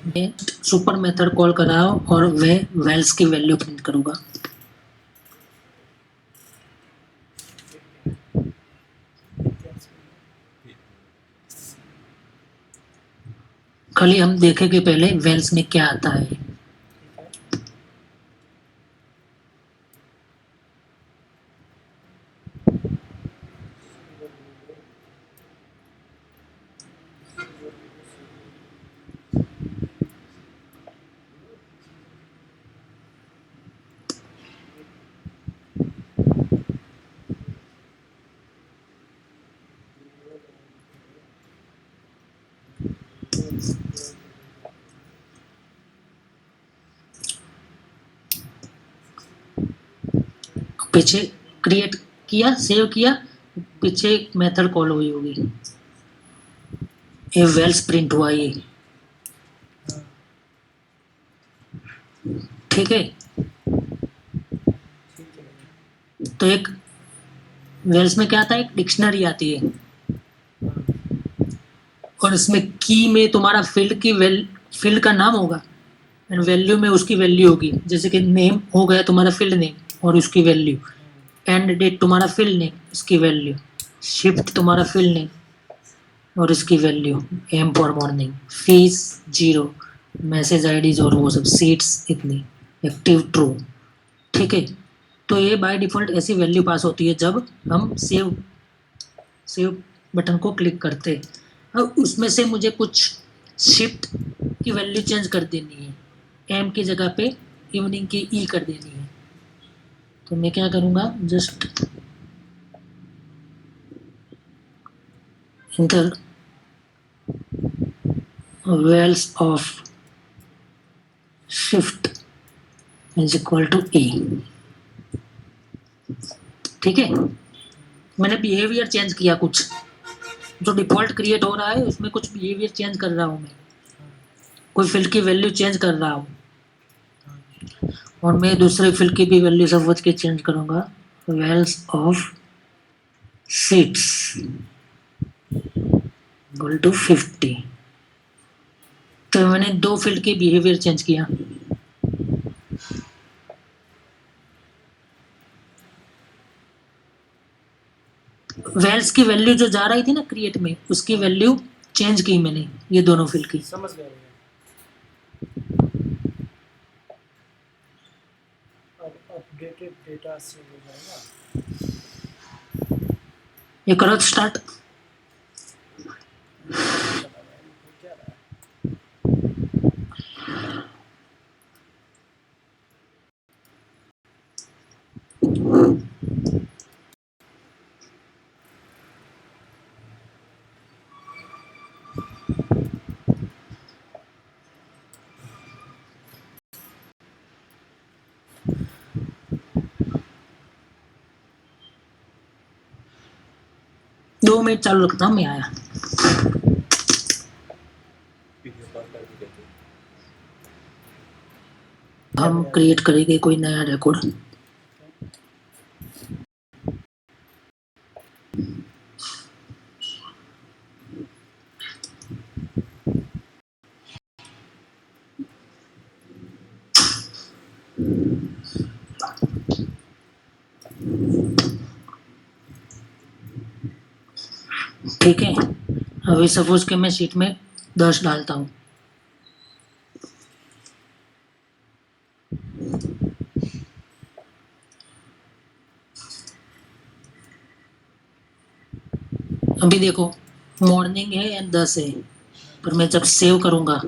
मैं super method call कर रहा हूँ और वह वेल्स की वैल्यू प्रिंट करूँगा। खाली हम देखेंगे पहले वेल्स में क्या आता है। पीछे क्रिएट किया, सेव किया, पीछे मेथड कॉल हुई होगी, ये वेल्स प्रिंट हुआ ये, ठीक है। तो एक वेल्स में क्या आता है, एक डिक्शनरी आती है और इसमें की में तुम्हारा फील्ड का नाम होगा एंड वैल्यू में उसकी वैल्यू होगी। जैसे कि नेम हो गया तुम्हारा फील्ड नेम और उसकी वैल्यू, एंड डेट तुम्हारा फील्ड नेम, इसकी वैल्यू, शिफ्ट तुम्हारा फील्ड नेम और इसकी value, M for morning, fees 0, message IDs और वो सब, सीट्स इतनी, एक्टिव ट्रू, ठीक है। तो ये बाय डिफॉल्ट ऐसी वैल्यू पास होती है जब हम सेव बटन को क्लिक करते। अब उसमें से मुझे कुछ शिफ्ट की वैल्यू चेंज कर देनी है, एम की जगह पे इवनिंग की ई कर देनी है। तो मैं क्या करूँगा, just enter wells of shift is equal to E, ठीक है। मैंने बिहेवियर चेंज किया, कुछ जो डिफॉल्ट क्रिएट हो रहा है उसमें कुछ बिहेवियर चेंज कर रहा हूँ मैं, कोई फील्ड की वैल्यू चेंज कर रहा हूँ और मैं दूसरे फील्ड की भी वैल्यू समझ के चेंज करूँगा। Wells of seats equal to 50। तो मैंने दो फील्ड के बिहेवियर चेंज किया। वेल्स की वैल्यू जो जा रही थी ना क्रिएट में, उसकी वैल्यू चेंज की मैंने, ये दोनों फील्ड की। समझ गया भैया। अब अपडेटेड डेटा से हो जाएगा। ये करो स्टार्ट। क्या रहा है? दो मिनट चालू रखता हूँ, मैं आया। हम क्रिएट करेंगे कोई नया रिकॉर्ड। ठीक है, अभी सपोज के मैं शीट में 10 डालता हूँ। अभी देखो मॉर्निंग है एंड 10 है, पर मैं जब सेव करूँगा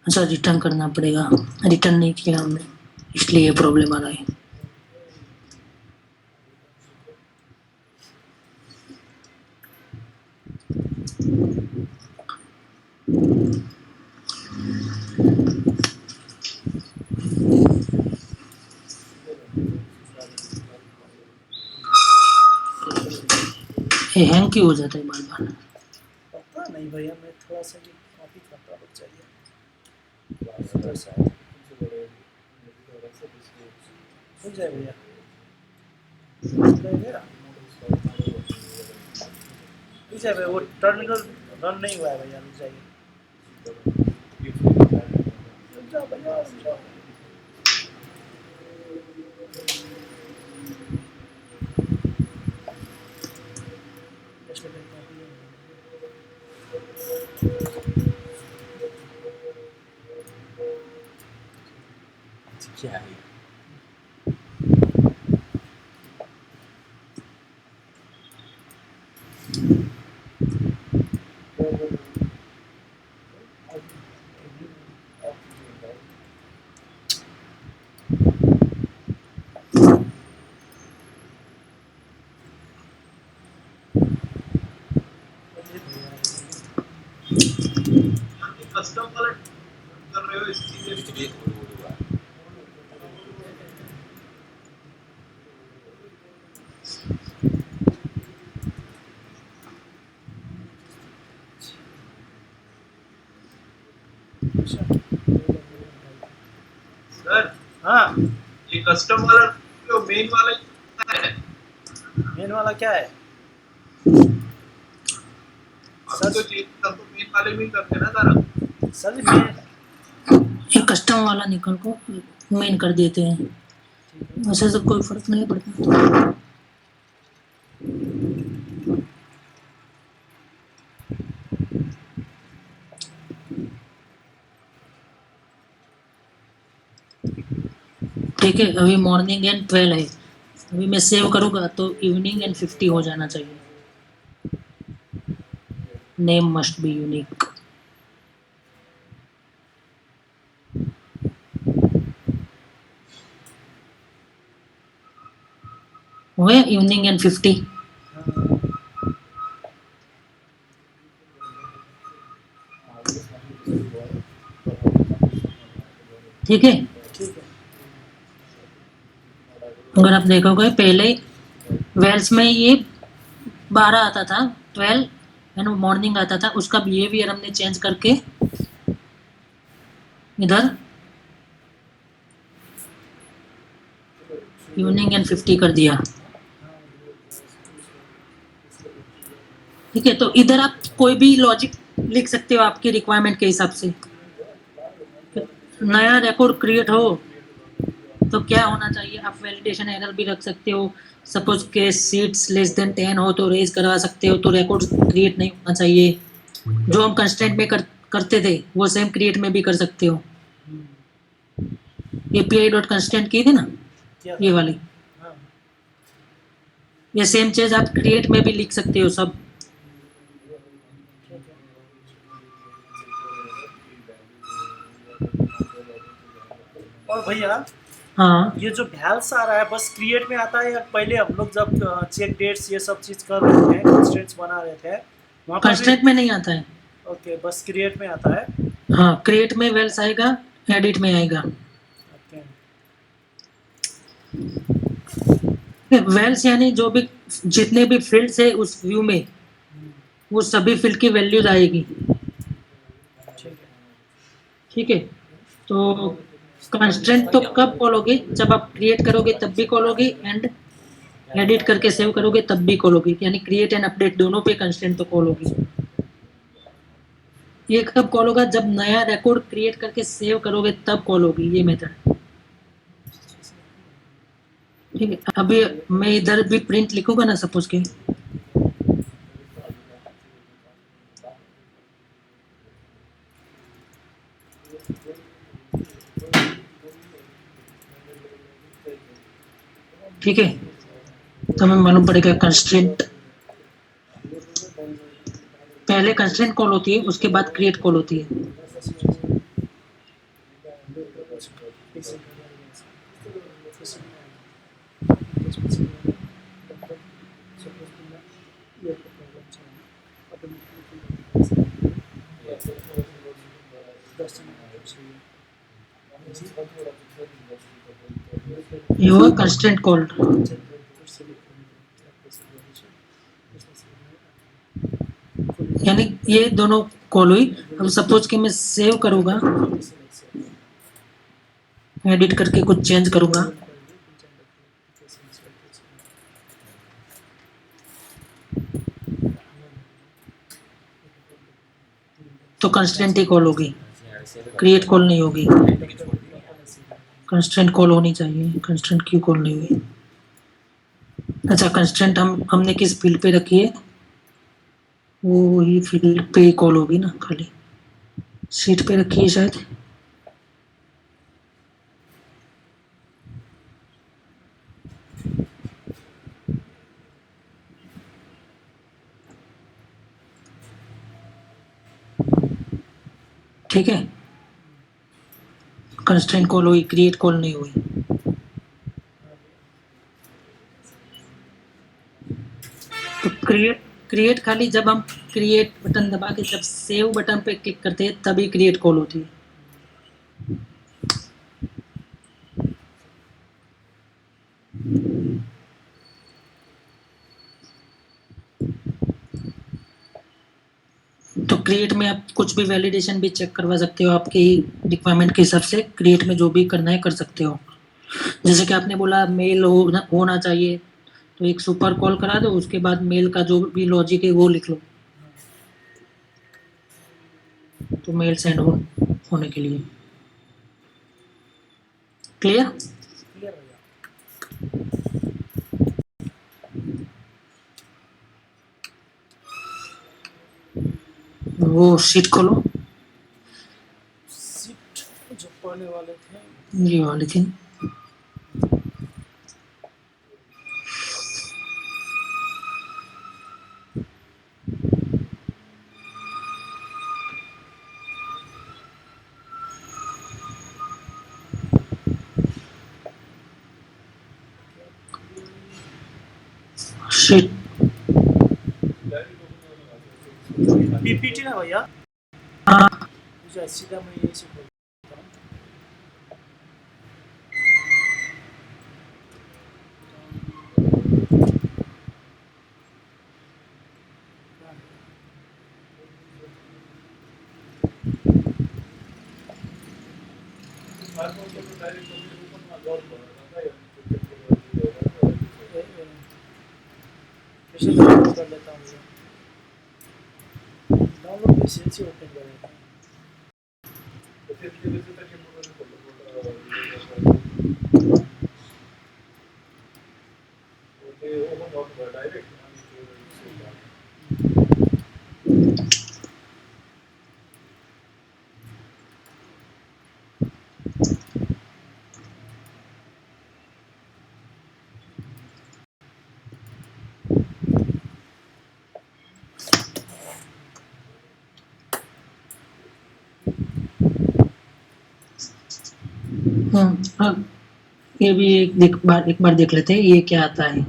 अच्छा रिटर्न करना पड़ेगा, रिटर्न नहीं किया हमने इसलिए ये प्रॉब्लम आ रहा है। ये हैंग क्यों हो जाता है बार बार? पता नहीं भाई। भैया मैं थोड़ा सा ये कॉपी करता हूँ, रुक जाइए। उधर शायद रुक जाए भैया, रुक जाए भैया, वो टर्मिनल रन नहीं हुआ है भैया, रुक जाइए। रुक जाओ भैया, रुक जाओ। क्या है कस्टम वाला कर रहे हो इसके लिए सर हाँ, ये कस्टम वाला जो मेन वाला है मेन वाला क्या है सर, तो चेंज कर तो मेन वाले में ही करते ना सारा। सर जी? मेन ये कस्टम वाला निकल को मेन कर देते हैं, वैसे तो कोई फर्क नहीं पड़ता। ठीक है, अभी मॉर्निंग एंड 12 है, अभी मैं सेव करूँगा तो इवनिंग एंड 50 हो जाना चाहिए। Name must be unique. हुए इवनिंग एंड 50। ठीक है, ठीक है। अगर आप देखोगे पहले वेल्स में ये 12 आता था, 12 एंड मॉर्निंग आता था, उसका बिहेवियर हमने चेंज करके इधर इवनिंग एंड 50 कर दिया। ठीक है, तो इधर आप कोई भी लॉजिक लिख सकते हो आपकी रिक्वायरमेंट के हिसाब से। नया रिकॉर्ड क्रिएट हो तो क्या होना चाहिए, आप वैलिडेशन एरर भी रख सकते हो। सपोज के सीट्स लेस देन 10 हो तो रेज करवा सकते हो, तो रिकॉर्ड क्रिएट नहीं होना चाहिए। जो हम कंस्ट्रेंट में करते थे वो सेम क्रिएट में भी कर सकते हो। एपीआई डॉट कंस्ट्रेंट की थी ना ये वाली, हाँ, ये सेम चीज आप क्रिएट में भी लिख सकते हो सब। और भैया हाँ, ये जो वैल्स आ रहा है बस क्रिएट में आता है, या पहले हम लोग जब चेक डेट्स ये सब चीज कर रहे थे, कंस्ट्रेंट्स बना रहे थे वहाँ पर कंस्ट्रेंट में नहीं आता है। भी? ओके, बस क्रिएट में आता है। हाँ, क्रिएट में वेल्स आएगा, एडिट में आएगा। ओके, वेल्स यानी जो भी जितने भी फील्ड्स है उस व्यू में वो सभी फील्ड की वैल्यूज आएगी। ठीक है। ठीक है, तो कंस्ट्रेंट तो कब कॉल होगी, जब आप क्रिएट करोगे तब भी कॉल होगी, एंड एडिट करके सेव करोगे तब भी कॉल होगी, यानी क्रिएट एंड अपडेट दोनों पे कंस्ट्रेंट तो कॉल होगी। ये कब कॉल होगा, जब नया रिकॉर्ड क्रिएट करके सेव करोगे तब कॉल होगी ये मेथड। ठीक है, अभी मैं इधर भी प्रिंट लिखूंगा ना सपोज के, ठीक है, तो हमें मालूम पड़ेगा कंस्ट्रेंट पहले कंस्ट्रेंट कॉल होती है, उसके बाद क्रिएट कॉल होती है। ये हुआ कंस्ट्रेंट कॉल्ड। यानी ये दोनों कॉल हुई। अब सपोज कि मैं सेव करूँगा, एडिट करके कुछ चेंज करूँगा, तो कंस्ट्रेंट ही कॉल होगी, क्रिएट कॉल नहीं होगी। कंस्ट्रेंट कॉल होनी चाहिए, कंस्ट्रेंट क्यों कॉल नहीं हुई? अच्छा, कंस्ट्रेंट हमने किस फील्ड पे रखी है? वो ही फील्ड पे ही कॉल होगी ना, खाली शीट पे रखी है शायद। ठीक है, कंस्ट्रेंट कॉल हुई, क्रिएट कॉल नहीं हुई। तो क्रिएट क्रिएट खाली जब हम क्रिएट बटन दबा के जब सेव बटन पे क्लिक करते हैं तभी क्रिएट कॉल होती है। तो क्रिएट में आप कुछ भी वैलिडेशन भी चेक करवा सकते हो, आपकी रिक्वायरमेंट के हिसाब से क्रिएट में जो भी करना है कर सकते हो। जैसे कि आपने बोला मेल होना चाहिए, तो एक सुपर कॉल करा दो, उसके बाद मेल का जो भी लॉजिक है वो लिख लो, तो मेल सेंड होने के लिए। क्लियर? क्लियर भैया। वो शीट खोलो, सीट जो पढ़ने वाले थे, ये वाली थी। शीट पीपीटी ना भैया, हाँ, मुझे सीधा मैं यही से बोलता हूँ। कैसे डाउनलोड कर लेता हूँ, डाउनलोड कैसे से ओपन करेगा? हाँ, ये भी एक बार देख लेते हैं ये क्या आता है।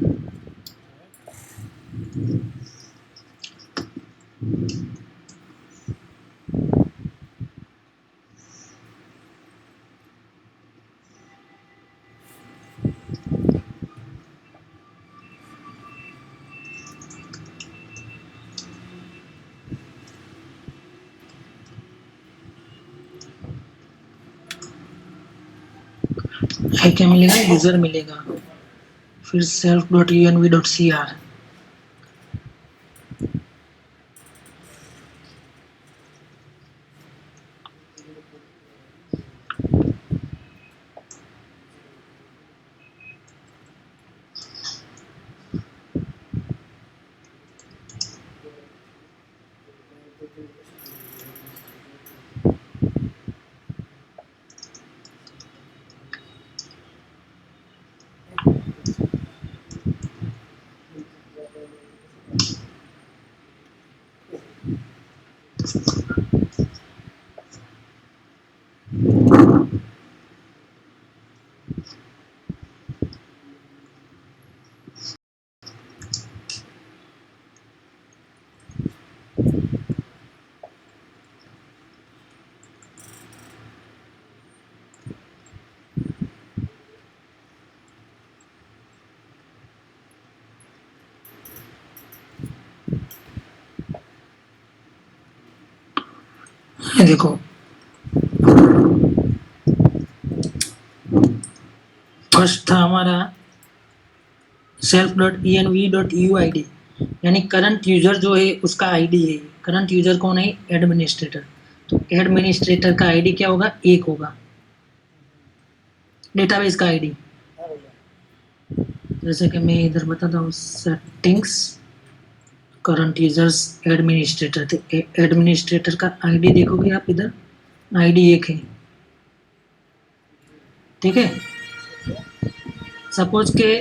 है क्या मिलेगा? यूजर मिलेगा, फिर self.env.cr। ये देखो फर्स्ट था हमारा self.env.uid, यानी करंट यूजर जो है उसका आईडी है। करंट यूजर कौन है? एडमिनिस्ट्रेटर। तो एडमिनिस्ट्रेटर का आईडी क्या होगा? 1 होगा। डेटाबेस का आईडी, हाँ भैया, जैसे कि मैं इधर बताता हूँ, सेटिंग्स, करंट यूजर्स, एडमिनिस्ट्रेटर। तो एडमिनिस्ट्रेटर का आईडी देखोगे आप इधर, आईडी 1 है। ठीक है, सपोज के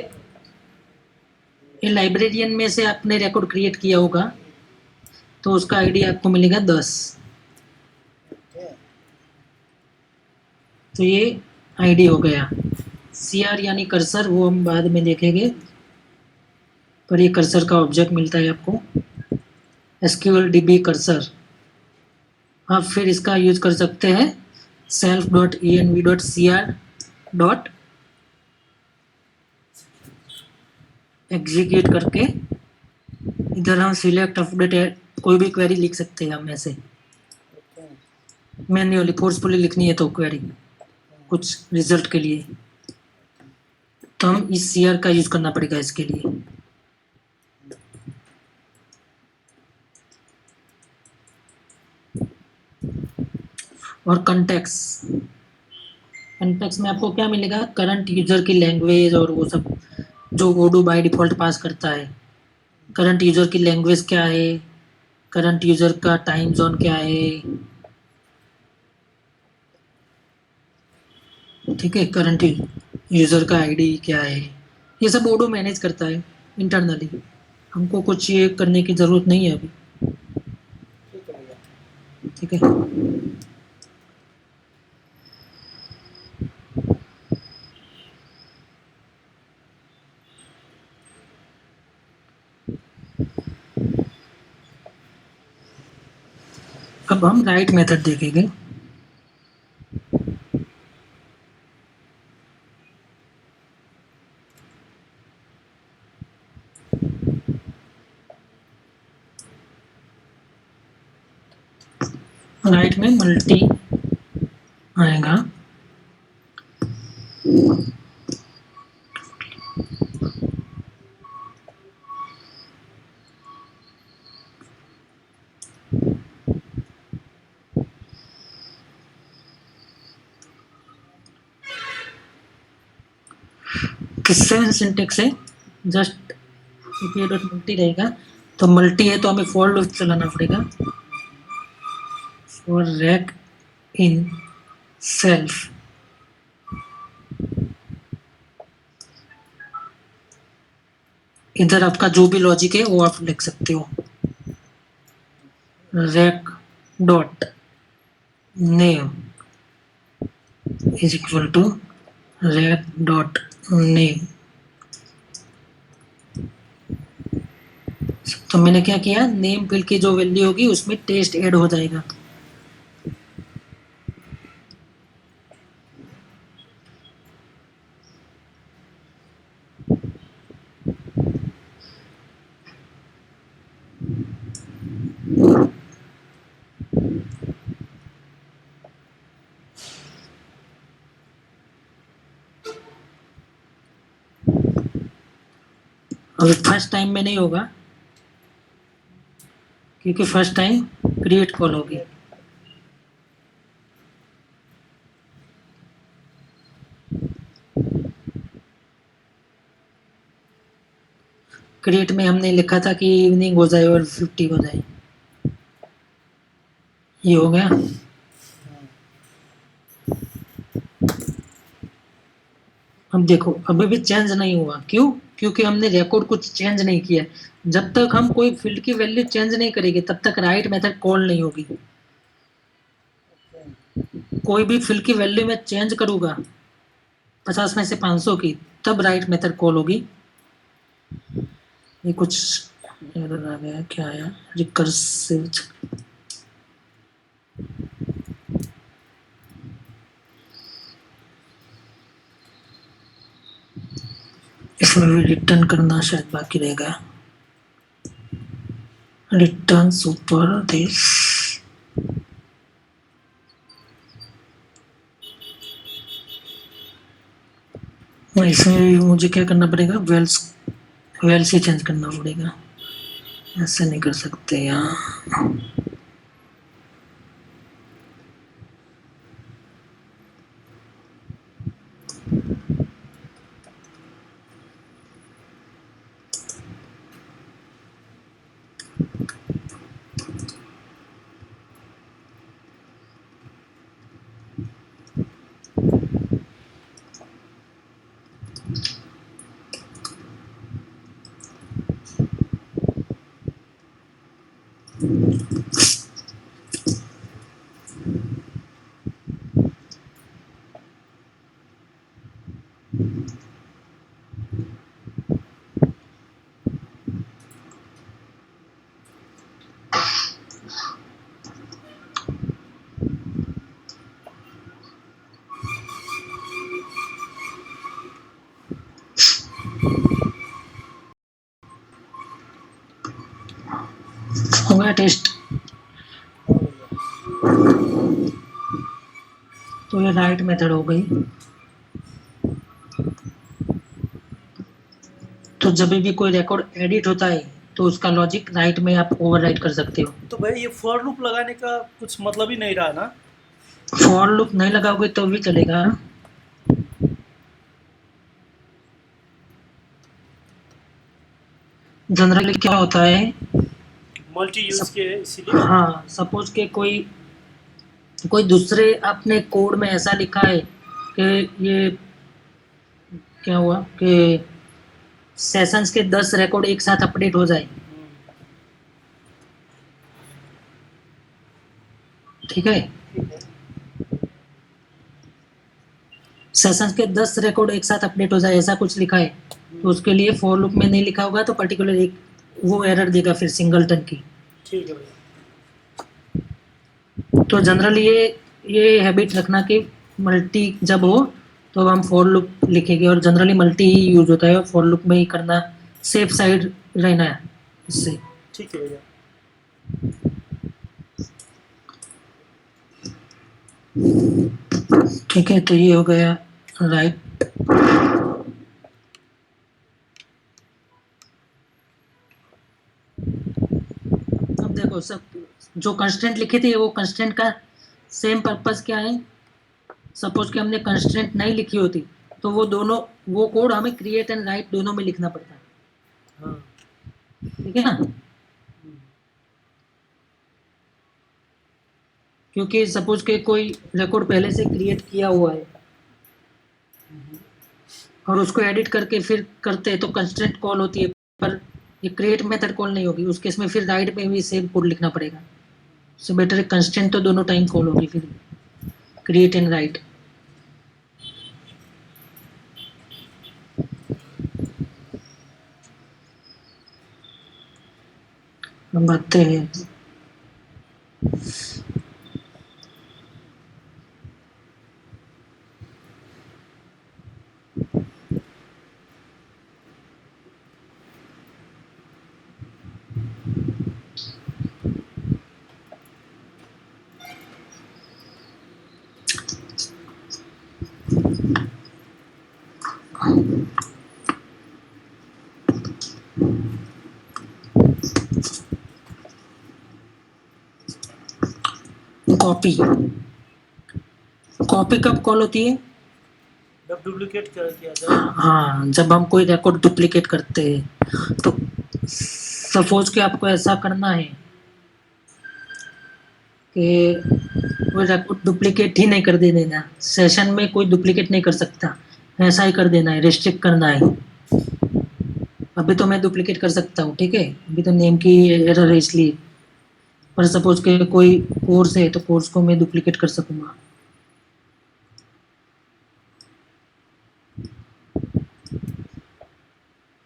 ये लाइब्रेरियन में से आपने रिकॉर्ड क्रिएट किया होगा तो उसका आईडी आपको मिलेगा 10। तो ये आईडी हो गया। CR यानी कर्सर, वो हम बाद में देखेंगे, पर ये कर्सर का ऑब्जेक्ट मिलता है आपको, SQL DB कर्सर। आप फिर इसका यूज कर सकते हैं self.env.cr डॉट एग्जीक्यूट करके इधर हम सिलेक्ट अपडेट कोई भी क्वेरी लिख सकते हैं हम ऐसे मैन्युअली, फोर्सफुली लिखनी है तो क्वेरी कुछ रिजल्ट के लिए, तो हम इस CR का यूज करना पड़ेगा इसके लिए। और कंटेक्स्ट में आपको क्या मिलेगा? करंट यूजर की लैंग्वेज और वो सब जो ओडू बाय डिफॉल्ट पास करता है। करंट यूजर की लैंग्वेज क्या है, करंट यूजर का टाइम जोन क्या है, ठीक है, करंट यूजर का आईडी क्या है, ये सब ओडू मैनेज करता है इंटरनली। हमको कुछ ये करने की जरूरत नहीं है अभी। ठीक है भैया। ठीक है, अब हम राइट मेथड देखेंगे। राइट में मल्टी आएगा, किससे सिंटेक्स है, जस्ट डॉट मल्टी रहेगा। तो मल्टी है तो हमें फॉर लूप चलाना पड़ेगा, फॉर रैक इन सेल्फ। इधर आपका जो भी लॉजिक है वो आप लिख सकते हो। Rec dot name is equal to rec dot name. तो मैंने क्या किया, नेम फील्ड की जो वैल्यू होगी उसमें टेस्ट ऐड हो जाएगा। अभी फर्स्ट टाइम में नहीं होगा क्योंकि फर्स्ट टाइम क्रिएट कॉल होगी। क्रिएट में हमने लिखा था कि इवनिंग हो जाए और 50 हो जाए, ये हो गया। अब देखो अभी भी चेंज नहीं हुआ, क्यों? क्योंकि हमने रिकॉर्ड कुछ चेंज नहीं किया। जब तक हम कोई फील्ड की वैल्यू चेंज नहीं करेंगे तब तक राइट मेथड कॉल नहीं होगी। कोई भी फील्ड की वैल्यू में चेंज करूंगा 50 में से 500 की, तब राइट मेथड कॉल होगी। ये कुछ एरर आ गया, क्या आया? रिकर्सिव, इसमें भी रिटर्न करना शायद बाकी रहेगा। रिटर्न सुपर दिस इसमें मुझे क्या करना पड़ेगा, वेल्स ही चेंज करना पड़ेगा, ऐसे नहीं कर सकते यहाँ। हो गया टेस्ट। हाँ भैया। तो ये राइट मेथड हो गई। तो जब भी कोई रिकॉर्ड एडिट होता है तो उसका लॉजिक राइट में आप ओवरराइट कर सकते हो। तो भैया ये फॉर लूप लगाने का कुछ मतलब ही नहीं रहा ना। फॉर लूप नहीं लगाओगे तो भी चलेगा। जनरली क्या होता है, मल्टी यूज के है इसीलिए। हाँ सपोज के कोई दूसरे अपने कोड में ऐसा लिखा है कि ये क्या हुआ कि सेशंस के 10 रिकॉर्ड एक साथ अपडेट हो जाए, ठीक है। ठीक है। सेशंस के 10 रिकॉर्ड एक साथ अपडेट हो जाए ऐसा कुछ लिखा है, तो उसके लिए फॉर लूप में नहीं लिखा होगा तो पर्टिकुलर एक वो एरर देगा फिर सिंगलटन की। ठीक है भैया। तो जनरली ये हैबिट रखना कि मल्टी जब हो तो हम फॉर लूप लिखेंगे, और जनरली मल्टी ही यूज होता है, फॉर लूप में ही करना, सेफ साइड रहना है इससे। ठीक है भैया। ठीक है, तो ये हो गया राइट। अब देखो सब जो कंस्ट्रेंट लिखे थे वो कंस्ट्रेंट का सेम पर्पस क्या है। सपोज कि हमने कंस्ट्रेंट नहीं लिखी होती तो वो कोड हमें क्रिएट एंड राइट दोनों में लिखना पड़ता है, हाँ। ठीक है ना। क्योंकि सपोज के कोई रिकॉर्ड पहले से क्रिएट किया हुआ है और उसको एडिट करके फिर करते हैं तो कंस्ट्रेंट कॉल होती है, पर ये क्रिएट मेथड कॉल नहीं होगी, उस केस में फिर राइट में भी सेम कोड लिखना पड़ेगा। सो बेटर है कंस्ट्रेंट तो दोनों टाइम कॉल होगी फिर, क्रिएट एंड राइट। हम बातें हैं कॉपी। कॉपी कब कॉल होती है? जब डुप्लीकेट कर किया जाए। हाँ, जब हम कोई रिकॉर्ड डुप्लीकेट करते हैं तो सपोज कि आपको ऐसा करना है कि कोई रिकॉर्ड डुप्लीकेट ही नहीं कर देना, सेशन में कोई डुप्लीकेट नहीं कर सकता, ऐसा ही कर देना है, रिस्ट्रिक्ट करना है। अभी तो मैं डुप्लीकेट कर सकता हूँ, ठीक है, अभी तो नेम की एरर है इसलिए, पर सपोज के कोई कोर्स है तो कोर्स को मैं डुप्लीकेट कर सकूंगा।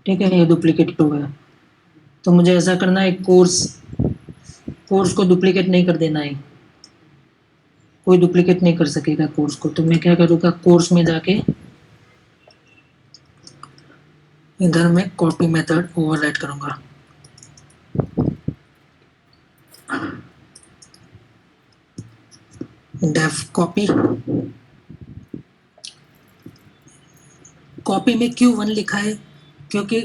ठीक है, ये डुप्लीकेट हो गया, तो मुझे ऐसा करना है कोर्स को डुप्लीकेट नहीं कर देना है, कोई डुप्लीकेट नहीं कर सकेगा कोर्स को। तो मैं क्या करूँगा, कोर्स में जाके इधर मैं कॉपी मेथड ओवरराइड करूँगा। डेफ कॉपी कॉपी में क्यों 1 लिखा है, क्योंकि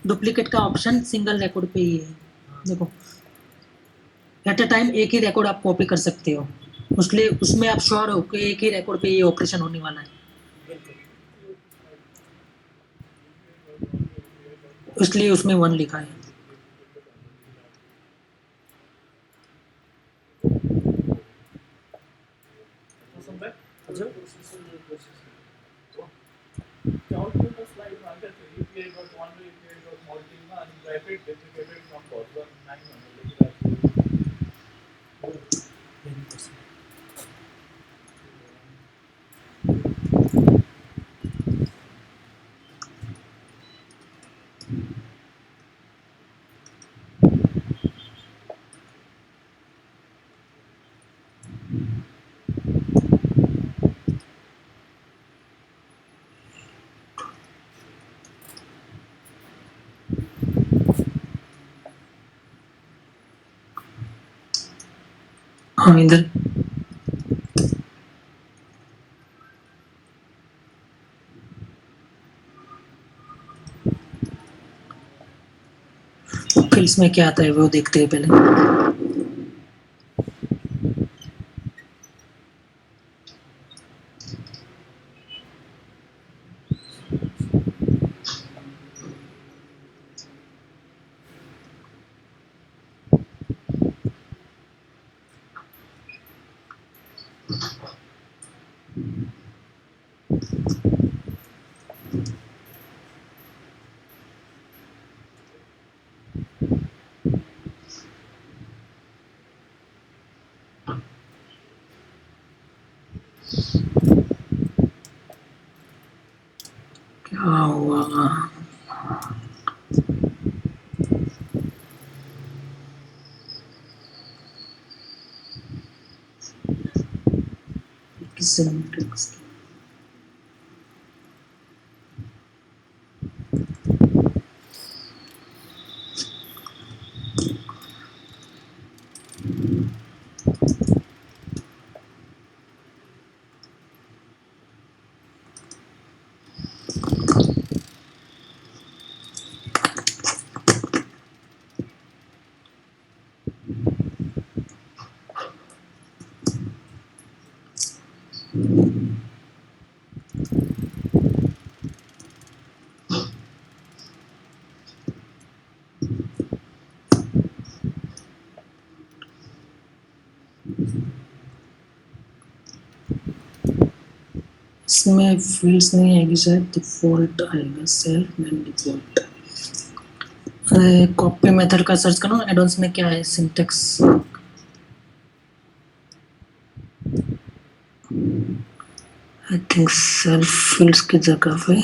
डुप्लीकेट का ऑप्शन सिंगल रिकॉर्ड पे ही है। देखो एट अ टाइम एक ही रिकॉर्ड आप कॉपी कर सकते हो, उसलिए उसमें आप श्योर हो कि एक ही रिकॉर्ड पे ये ऑपरेशन होने वाला है, इसलिए उसमें 1 लिखा है। अच्छा Calculate the slide market API got one API got multi and rapid deprecated from Boston 900. हाँ इधर फिल्स में क्या आता है वो देखते हैं पहले। क्या हुआ? सिंटैक्स इसमें फील्ड्स नहीं आएगी शायद, डिफॉल्ट आएगा, self and default. Copy method का सर्च करो एडवांस में क्या है syntax. I think self fields की जगह पे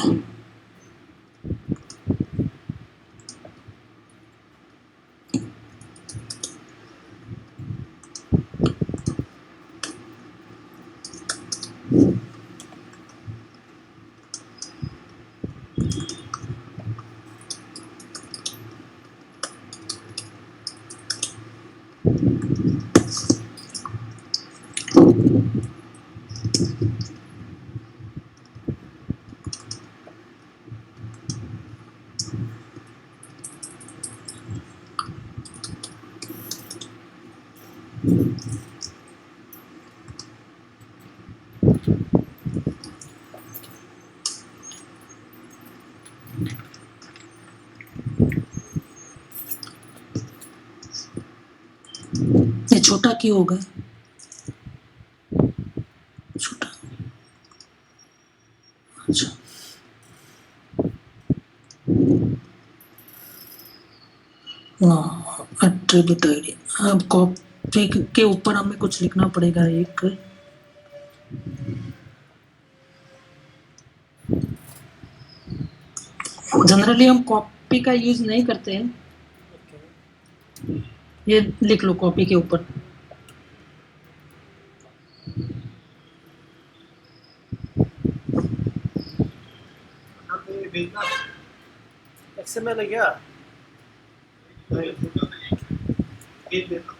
ये छोटा क्यों होगा? छोटा, अच्छा एट्रीब्यूट आईडी। अब कॉपी के ऊपर हमें कुछ लिखना पड़ेगा। एक जनरली हम कॉपी का यूज नहीं करते हैं, ये लिख लो कॉपी के ऊपर। भेजना XML है क्या? फोटो में भेज देता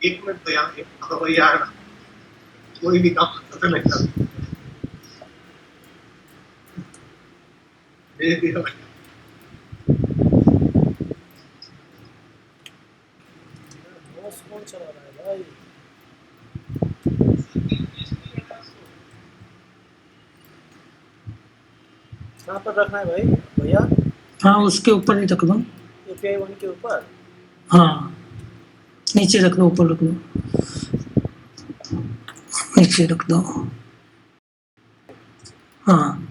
एक मिनट तो यार तो भाई यार कोई भी काम करते नहीं चलता धीरे धीरे बॉस कौन चला रहा है भाई? कहाँ पर रखना है भाई भैया? हाँ उसके ऊपर ही रख दो। API 1 के ऊपर? हाँ नीचे रख दो, ऊपर रख दो, नीचे रख दो। हाँ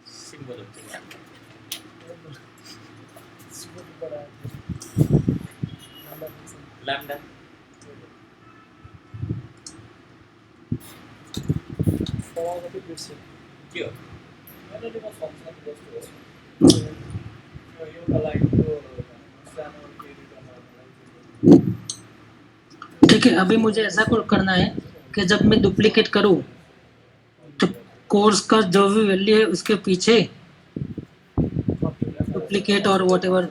सिंबल होते हैं लैम्डा क्यों Melody was function just to so you align to channel normalization. ठीक है। अभी मुझे ऐसा कुछ करना है कि जब मैं डुप्लीकेट करूँ तो कोर्स का जो भी वैल्यू है उसके पीछे डुप्लीकेट और व्हाटएवर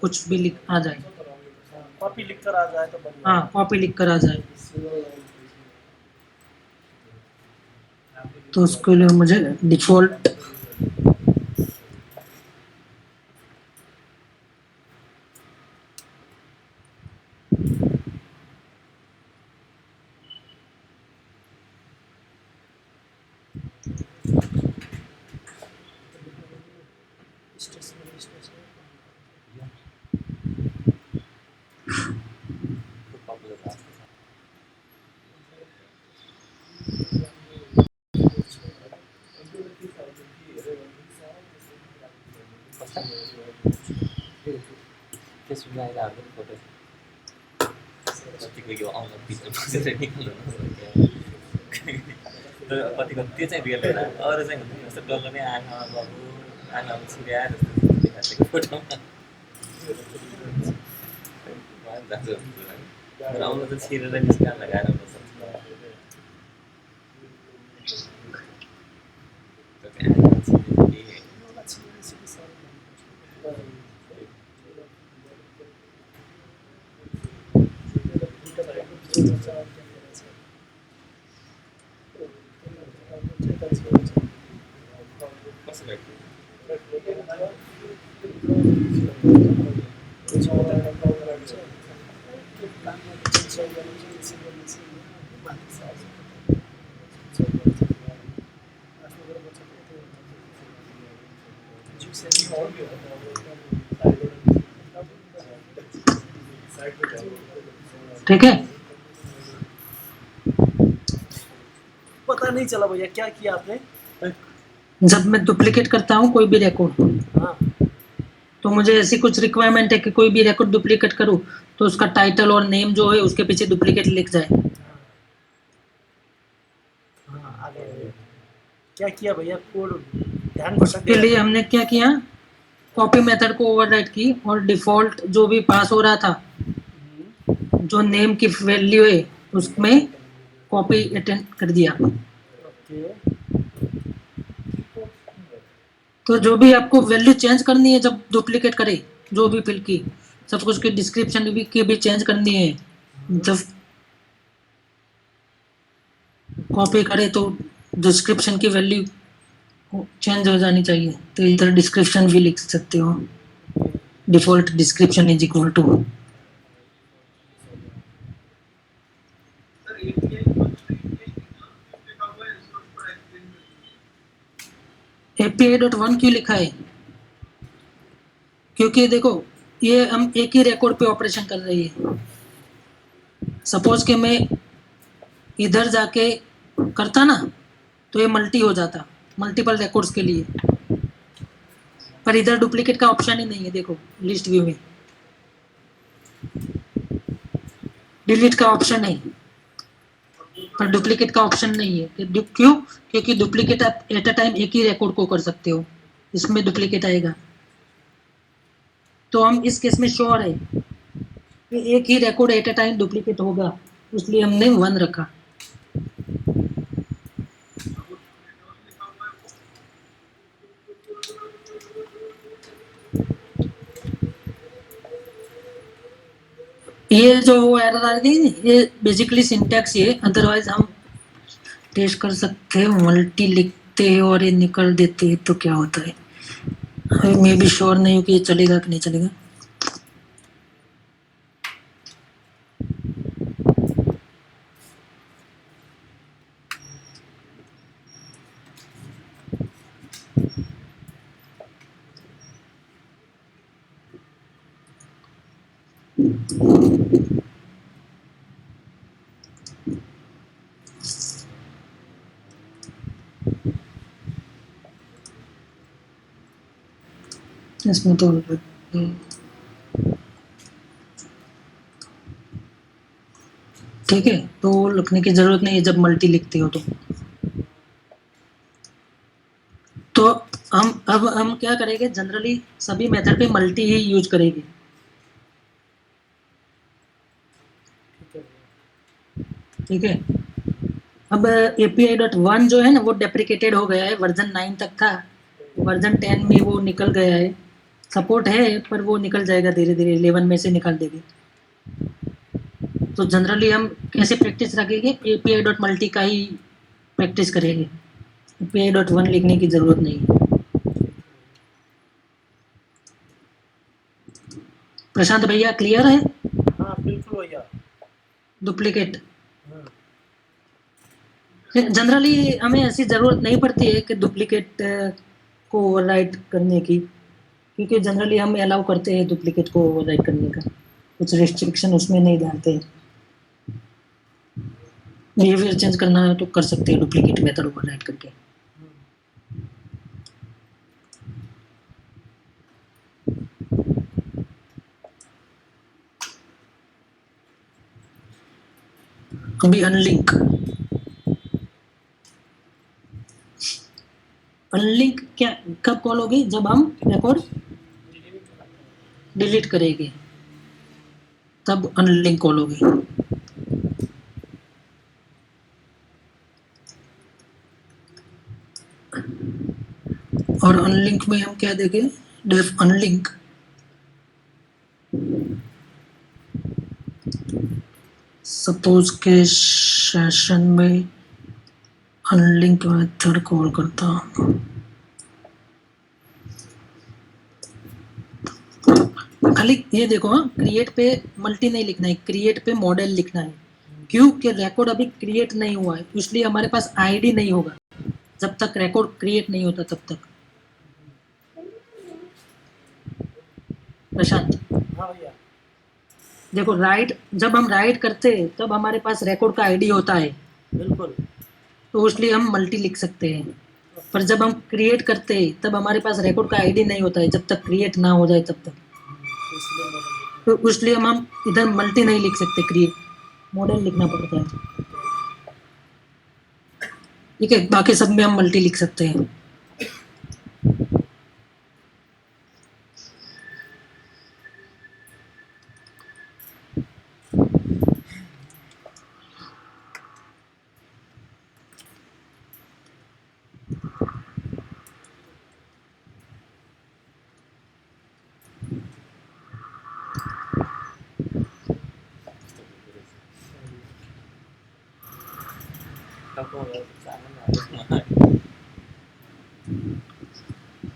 कुछ भी लिख आ जाए। कॉपी लिख कर आ जाए तो बढ़िया। हाँ कॉपी लिख कर आ जाए। तो उसके लिए मुझे default Facebook này là cái photo कतिको यो आउन भित्र बसेर निकाल्नु तर कतिको त्यो चाहिँ रियल होइन अरू चाहिँ हुन्छ जस्तो डल्लो नै आँखामा बाबु आँखामा छिर्या जस्तो देखाएको फोटोमा तर आउनु त छिरेर निस्कान लगाएर आउनु सक्छ ठीक है। पता नहीं चला भैया क्या किया आपने? जब मैं डुप्लीकेट करता हूँ कोई भी रिकॉर्ड हाँ तो मुझे ऐसी कुछ रिक्वायरमेंट है कि कोई भी रिकॉर्ड डुप्लीकेट करूँ तो उसका टाइटल और नेम जो है उसके पीछे डुप्लीकेट लिख जाए। हाँ आगे क्या किया भैया? कोड ध्यान उसके लिए हमने क्या किया, कॉपी मेथड को ओवरराइट की और डिफॉल्ट जो भी पास हो रहा था जो नेम की वैल्यू है उसमें कॉपी अटेंड कर दिया। तो जो भी आपको वैल्यू चेंज करनी है जब डुप्लीकेट करे जो भी फिल की सब कुछ की डिस्क्रिप्शन भी चेंज करनी है। जब कॉपी करे तो डिस्क्रिप्शन की वैल्यू चेंज हो जानी चाहिए। तो इधर डिस्क्रिप्शन भी लिख सकते हो, default description is equal to sir API लिखा हुआ है इसको थोड़ा एक्सप्लेन API.1 क्यों लिखा है? क्योंकि देखो ये हम एक ही रिकॉर्ड पे ऑपरेशन कर रही है। सपोज कि मैं इधर जाके करता ना तो ये मल्टी हो जाता मल्टीपल रिकॉर्ड्स के लिए, पर इधर डुप्लीकेट का ऑप्शन ही नहीं है। देखो लिस्ट व्यू में डिलीट का ऑप्शन है पर डुप्लीकेट का ऑप्शन नहीं है। क्यों? क्योंकि डुप्लीकेट आप एट अ टाइम एक ही रिकॉर्ड को कर सकते हो, इसमें डुप्लीकेट आएगा। तो हम इस केस में श्योर है कि एक ही record at a time duplicate होगा, इसलिए हमने 1 रखा। ये जो एरर आ रही है ये बेसिकली सिंटैक्स ही है, अदरवाइज हम टेस्ट कर सकते हैं। मल्टी लिखते हैं और ये निकल देते हैं तो क्या होता है। मैं भी श्योर नहीं हूँ कि ये चलेगा कि नहीं चलेगा। इसमें तो ठीक है, तो लिखने की जरूरत नहीं है जब मल्टी लिखते हो तो हम क्या करेंगे, जनरली सभी मेथड पे मल्टी ही यूज करेंगे। ठीक है, अब API.1 जो है ना वो डेप्रिकेटेड हो गया है, वर्जन 9 तक था, वर्जन 10 में वो निकल गया है। सपोर्ट है पर वो निकल जाएगा धीरे धीरे, 11 में से निकाल देंगे। तो जनरली हम कैसे प्रैक्टिस रखेंगे, API.multi का ही प्रैक्टिस करेंगे, API.1 लिखने की जरूरत नहीं है। प्रशांत भैया क्लियर है? हाँ बिल्कुल भैया। डुप्लीकेट हम्म, जनरली हमें ऐसी जरूरत नहीं पड़ती है कि डुप्लीकेट को ओवरराइट करने की, क्योंकि जनरली हम अलाउ करते हैं डुप्लीकेट को ओवरराइट करने का, कुछ रिस्ट्रिक्शन उसमें नहीं डालते। बिहेवियर चेंज करना है तो कर सकते हैं डुप्लीकेट मेथड ओवरराइट करके। अभी अनलिंक अनलिंक क्या कब कॉल होगी, जब हम रिकॉर्ड डिलीट करेंगे तब अनलिंक कॉल होगी। और अनलिंक में हम क्या देंगे, डेफ अनलिंक सपोज के सेशन में अनलिंक मेथड कॉल करता हूँ। खाली ये देखो, हाँ क्रिएट पे मल्टी नहीं लिखना है, क्रिएट पे मॉडल लिखना है। क्यों कि रिकॉर्ड अभी क्रिएट नहीं हुआ है, इसलिए हमारे पास आईडी नहीं होगा जब तक रिकॉर्ड क्रिएट नहीं होता तब तक। प्रशांत हाँ भैया। देखो, राइट जब हम राइट करते हैं तब हमारे पास रिकॉर्ड का आईडी होता है, बिल्कुल। तो इसलिए हम मल्टी लिख सकते हैं। पर जब हम क्रिएट करते हैं तब हमारे पास रिकॉर्ड का आईडी नहीं होता है, जब तक क्रिएट ना हो जाए तब तक। तो इसलिए मॉडल तो इसलिए हम इधर मल्टी नहीं लिख सकते, क्रिएट मॉडल लिखना पड़ता है। ठीक है, बाकी सब में हम मल्टी लिख सकते हैं।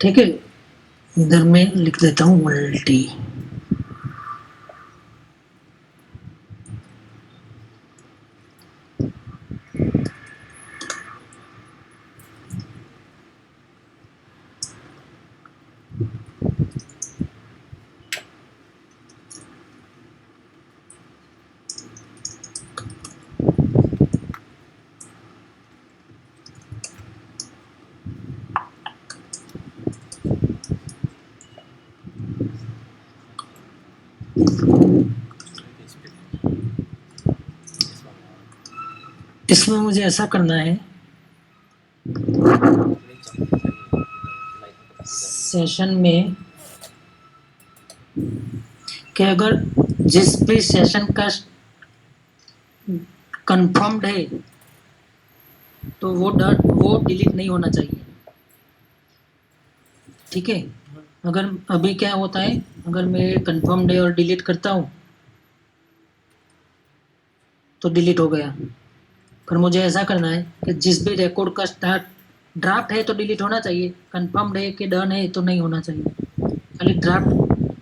ठीक है, इधर मैं लिख देता हूँ मल्टी। इसमें मुझे ऐसा करना है, सेशन में कि अगर जिस भी सेशन का कंफर्म्ड है तो वो डिलीट नहीं होना चाहिए, ठीक है। अगर अभी क्या होता है, अगर मैं कंफर्म्ड है और डिलीट करता हूँ तो डिलीट हो गया, पर मुझे ऐसा करना है कि जिस भी रिकॉर्ड का स्टार्ट ड्राफ्ट है तो डिलीट होना चाहिए, कंफर्म्ड है कि डन है तो नहीं होना चाहिए, खाली ड्राफ्ट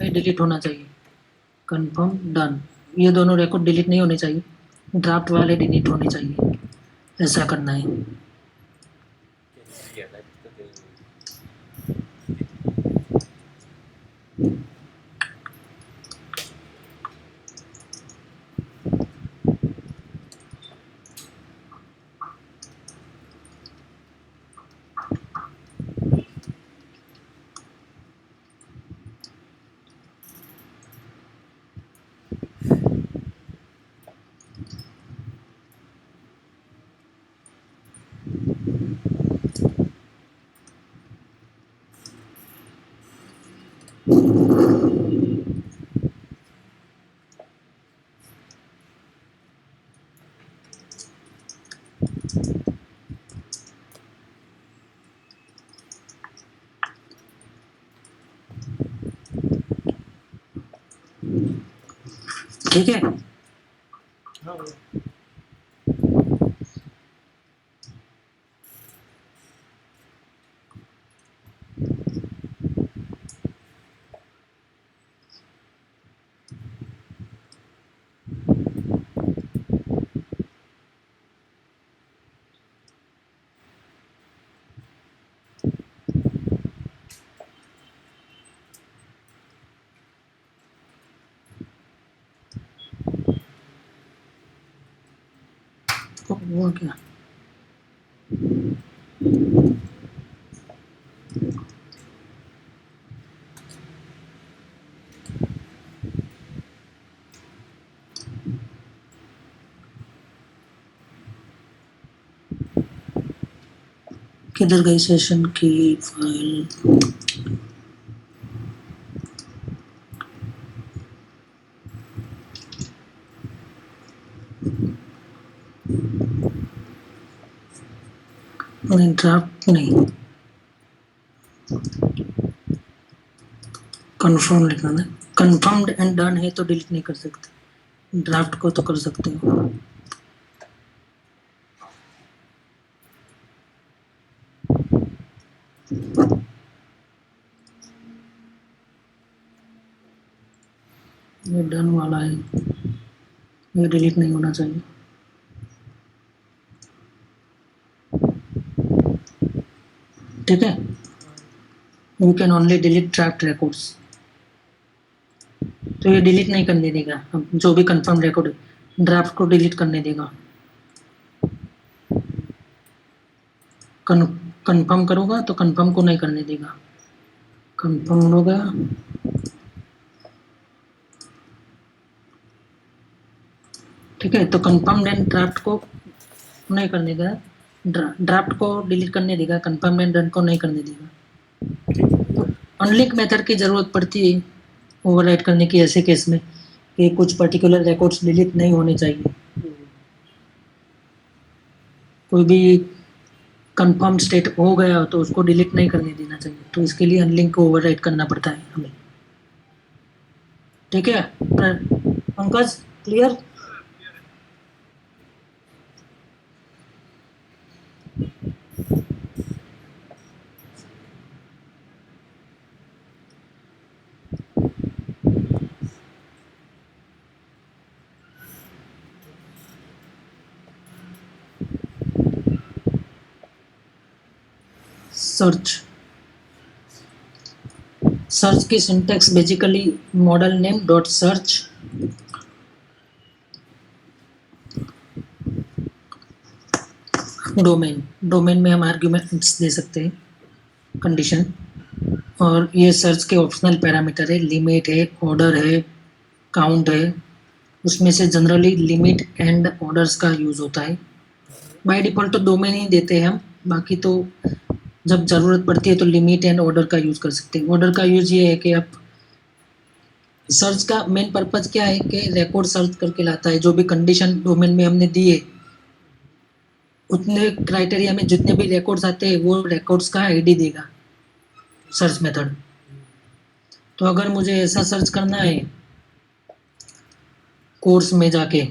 में डिलीट होना चाहिए। कंफर्म डन ये दोनों रिकॉर्ड डिलीट नहीं होने चाहिए, ड्राफ्ट वाले डिलीट होने चाहिए, ऐसा करना है। किया था तो फिर ठीक है। हाँ भैया। तो वो क्या किधर गई सेशन की फाइल? नहीं ड्राफ्ट नहीं, कंफर्म लिखना है। कंफर्म्ड एंड डन है तो डिलीट नहीं कर सकते, ड्राफ्ट को तो कर सकते हो। ये डन वाला है, ये डिलीट नहीं होना चाहिए। ठीक है, you can only delete draft records, तो ये डिलीट नहीं करने देगा। अब जो भी कंफर्म रिकॉर्ड है ड्राफ्ट को डिलीट करने देगा। कंफर्म करूँगा तो कंफर्म को नहीं करने देगा। कंफर्म हो गया, ठीक है। तो कंफर्म एंड ड्राफ्ट को नहीं करने देगा, ड्राफ्ट को डिलीट करने देगा, कंफर्म एंड डन को नहीं करने देगा। तो अनलिंक मेथड की ज़रूरत पड़ती है ओवरराइट करने की ऐसे केस में कि कुछ पर्टिकुलर रिकॉर्ड्स डिलीट नहीं होने चाहिए। कोई भी कंफर्म स्टेट हो गया तो उसको डिलीट नहीं करने देना चाहिए, तो इसके लिए अनलिंक को ओवरराइट करना पड़ता है हमें। ठीक है पंकज, क्लियर? सर्च की syntax basically model name dot search domain में हम आर्ग्यूमेंट्स दे सकते हैं, कंडीशन, और ये सर्च के ऑप्शनल पैरामीटर है, लिमिट है, ऑर्डर है, काउंट है। उसमें से जनरली लिमिट एंड ऑर्डर्स का यूज़ होता है। बाय डिफ़ॉल्ट तो डोमेन ही देते हैं हम, बाकी तो जब ज़रूरत पड़ती है तो लिमिट एंड ऑर्डर का यूज़ कर सकते हैं। ऑर्डर का यूज़ ये है कि आप सर्च का मेन पर्पज क्या है कि रिकॉर्ड सर्च करके लाता है, जो भी कंडीशन डोमेन में हमने दी है उतने क्राइटेरिया में जितने भी रिकॉर्ड्स आते हैं वो रिकॉर्ड्स का आईडी देगा सर्च मेथड। तो अगर मुझे ऐसा सर्च करना है कोर्स में जाके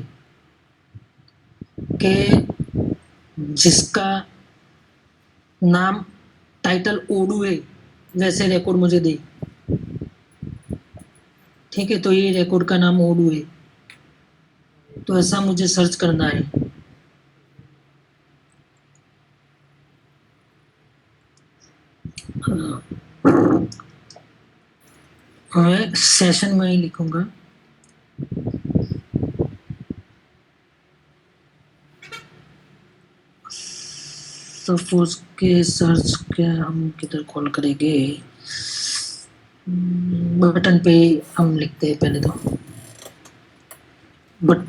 कि जिसका नाम टाइटल ओडू है वैसे रिकॉर्ड मुझे दे, ठीक है, तो ये रिकॉर्ड का नाम ओडू है, तो ऐसा मुझे सर्च करना है। मैं सेशन में ही लिखूंगा सपोज के सर्च के हम किधर कॉल करेंगे, बटन पे हम लिखते हैं पहले तो बटन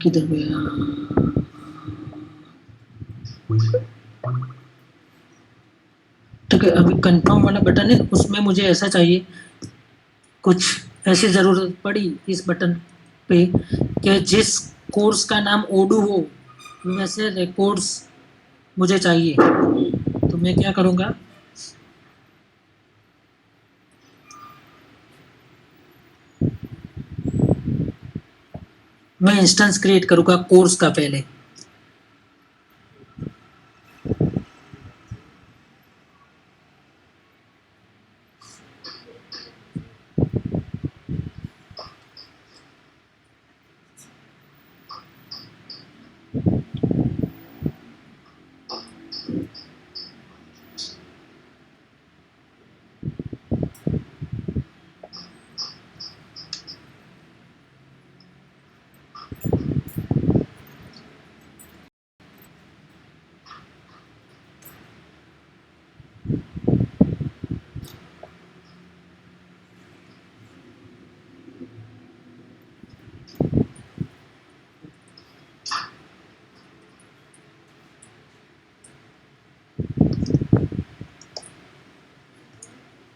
किधर गया, ठीक है, अभी कंफर्म वाला बटन है उसमें मुझे ऐसा चाहिए, कुछ ऐसी ज़रूरत पड़ी इस बटन पे कि जिस कोर्स का नाम ओडू हो वैसे रिकॉर्ड्स मुझे चाहिए, तो मैं क्या करूँगा, मैं इंस्टेंस क्रिएट करूँगा कोर्स का पहले।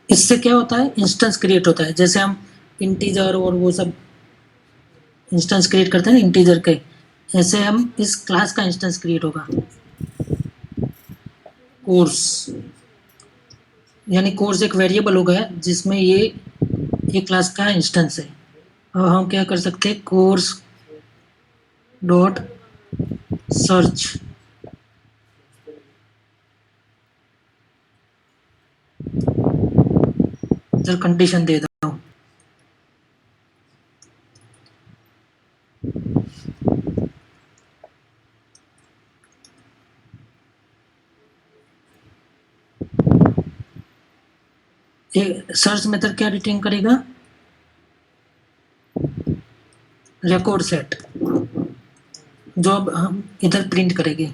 इससे क्या होता है, इंस्टेंस क्रिएट होता है, जैसे हम इंटीजर और वो सब इंस्टेंस क्रिएट करते हैं ना इंटीजर के, ऐसे हम इस क्लास का इंस्टेंस क्रिएट होगा कोर्स, यानी कोर्स एक वेरिएबल हो गया जिसमें ये क्लास का इंस्टेंस है। अब हम क्या कर सकते हैं, कोर्स डॉट सर्च, इधर कंडीशन दे दो, ये सर्च मेथड क्या रिटर्न करेगा, रिकॉर्ड सेट, जो अब हम इधर प्रिंट करेंगे।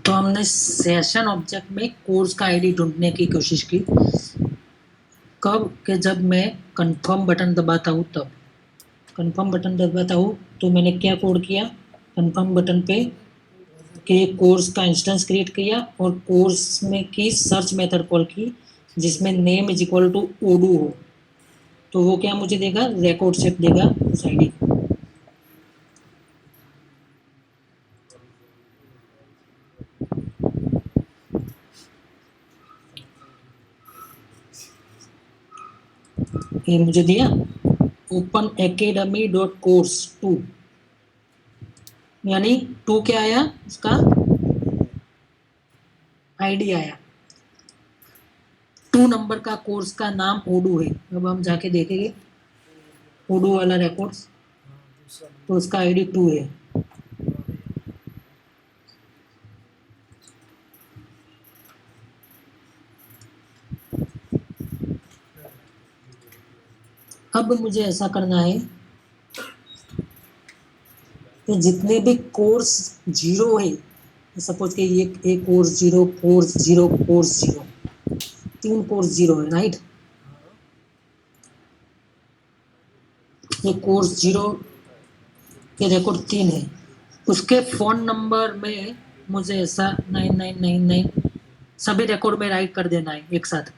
तो हमने सेशन ऑब्जेक्ट में कोर्स का आईडी ढूंढने की कोशिश की, कब कि जब मैं कंफर्म बटन दबाता हूँ तब, कंफर्म बटन दबाता हूँ तो मैंने क्या कोड किया, कंफर्म बटन पे कि कोर्स का इंस्टेंस क्रिएट किया और कोर्स में की सर्च मेथड कॉल की जिसमें नेम इज इक्वल टू ओडू हो, तो वो क्या मुझे देगा, रिकॉर्ड सेट देगा उस आईडी को। ये मुझे दिया ओपन एकेडमी डॉट कोर्स 2, यानी 2 क्या आया, उसका आईडी आया, 2 नंबर का कोर्स का नाम ओडू है। अब हम जाके देखेंगे ओडू वाला रिकॉर्ड्स, तो उसका आईडी 2 है। अब मुझे ऐसा करना है, तो जितने भी कोर्स जीरो है, सपोज कि ये course zero, course zero, course zero, 3 course zero है, राइट। ये कोर्स जीरो के रिकॉर्ड 3 है, उसके फोन नंबर में मुझे ऐसा 9999 सभी रिकॉर्ड में राइट कर देना है एक साथ,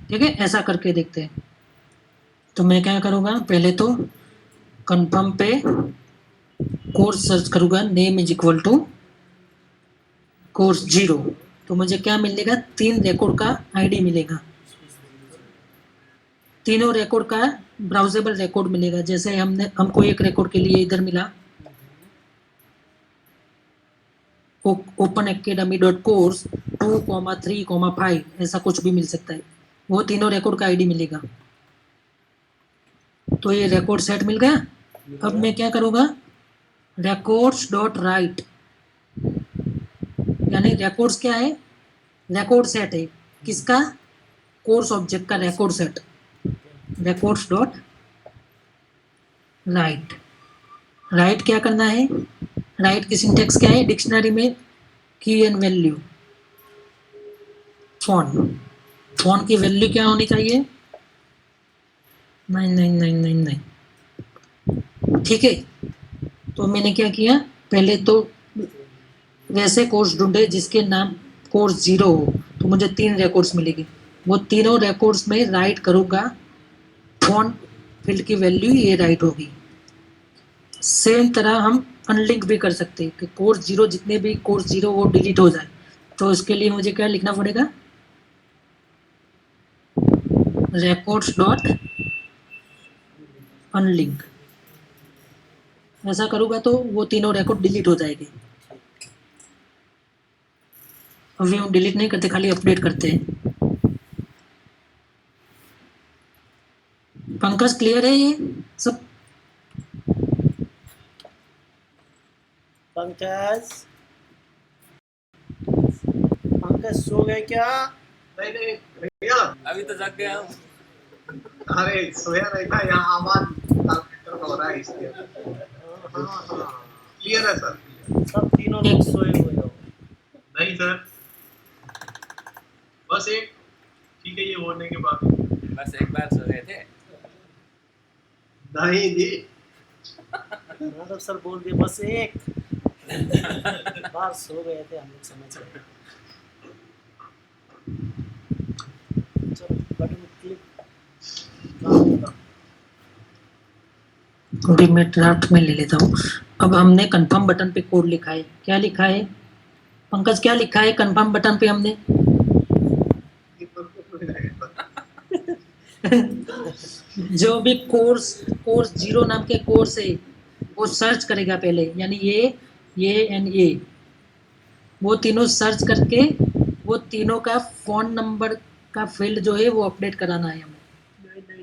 ठीक है। ऐसा करके देखते हैं। तो मैं क्या करूँगा, पहले तो कंफर्म पे कोर्स सर्च करूँगा, name is equal to course zero, तो मुझे क्या मिलेगा, 3 रिकॉर्ड का आईडी मिलेगा, तीनों रिकॉर्ड का ब्राउजेबल रिकॉर्ड मिलेगा। जैसे हमको एक रिकॉर्ड के लिए इधर मिला openacademy.course 2,3,5, ऐसा कुछ भी मिल सकता है, वो तीनों रिकॉर्ड का आईडी मिलेगा। तो ये रिकॉर्ड सेट मिल गया। अब मैं क्या करूँगा, records डॉट राइट, यानी रिकॉर्ड्स क्या है, रिकॉर्ड सेट है, किसका, कोर्स ऑब्जेक्ट का record set, records dot right. Right क्या करना है, राइट की सिंटेक्स क्या है, डिक्शनरी में की एंड वैल्यू, फोन की वैल्यू क्या होनी चाहिए, 99999, ठीक है। तो मैंने क्या किया, पहले तो वैसे कोर्स ढूंढे जिसके नाम कोर्स जीरो हो, तो मुझे 3 रिकॉर्ड्स मिलेगी, वो तीनों रिकॉर्ड्स में राइट करूँगा, फोन फील्ड की वैल्यू ये राइट होगी। सेम तरह हम अनलिंक भी कर सकते हैं कि कोर्स जीरो, जितने भी कोर्स जीरो वो डिलीट हो जाए। तो उसके लिए मुझे क्या लिखना पड़ेगा, records डॉट अनलिंक, ऐसा करूँगा तो वो तीनों रिकॉर्ड डिलीट हो जाएंगे। अभी हम डिलीट नहीं करते, खाली अपडेट करते हैं। पंकज क्लियर है ये सब? पंकज सो गए क्या? नहीं नहीं भैया, अभी तो जग गया हूँ। अरे सोया नहीं था, यहाँ आवाज हो रहा है इसलिए। क्लियर है सर? सब तीनों लोग सोए हुए हो? नहीं सर, बस एक, ठीक है, ये होने के बाद बस एक बार सो गए थे। नहीं जी, मतलब सर बोल दिए बस एक बार सो गए थे हम लोग, समझ गए। चलो बटन क्लिक, अभी मैं ड्राफ्ट में ले लेता हूँ। अब हमने कंफर्म बटन पे कोड लिखा है, क्या लिखा है पंकज, क्या लिखा है कंफर्म बटन पे हमने? जो भी कोर्स जीरो नाम के कोर्स है वो सर्च करेगा पहले, यानी ये एंड ये, वो तीनों सर्च करके वो तीनों का फोन नंबर का फील्ड जो है वो अपडेट कराना है हमें।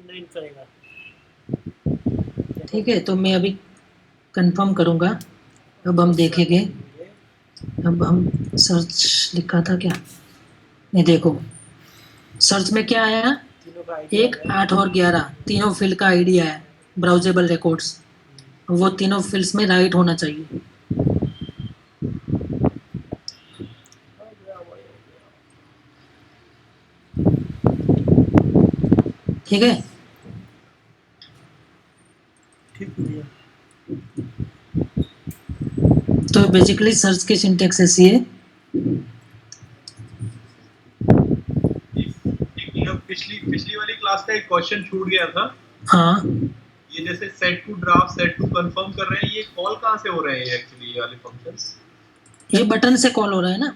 नहीं करेगा, ठीक है, तो मैं अभी कंफर्म करूँगा। अब हम देखेंगे, अब हम सर्च लिखा था क्या, ये देखो सर्च में क्या आया, तीनों का आईडी 1, 8 और 11 तीनों फील्ड का आईडी आया, ब्राउजेबल रिकॉर्ड्स, वो तीनों फील्ड्स में राइट होना चाहिए। ठीक है, ठीक है। तो बेसिकली सर्च की सिंटेक्स ऐसी है। पिछली वाली क्लास का एक क्वेश्चन छूट गया था। हाँ, ये जैसे set to draft, set to confirm कर रहे हैं, ये कॉल कहाँ से हो रहे हैं एक्चुअली, ये वाले फंक्शंस? ये बटन से कॉल हो रहा है ना।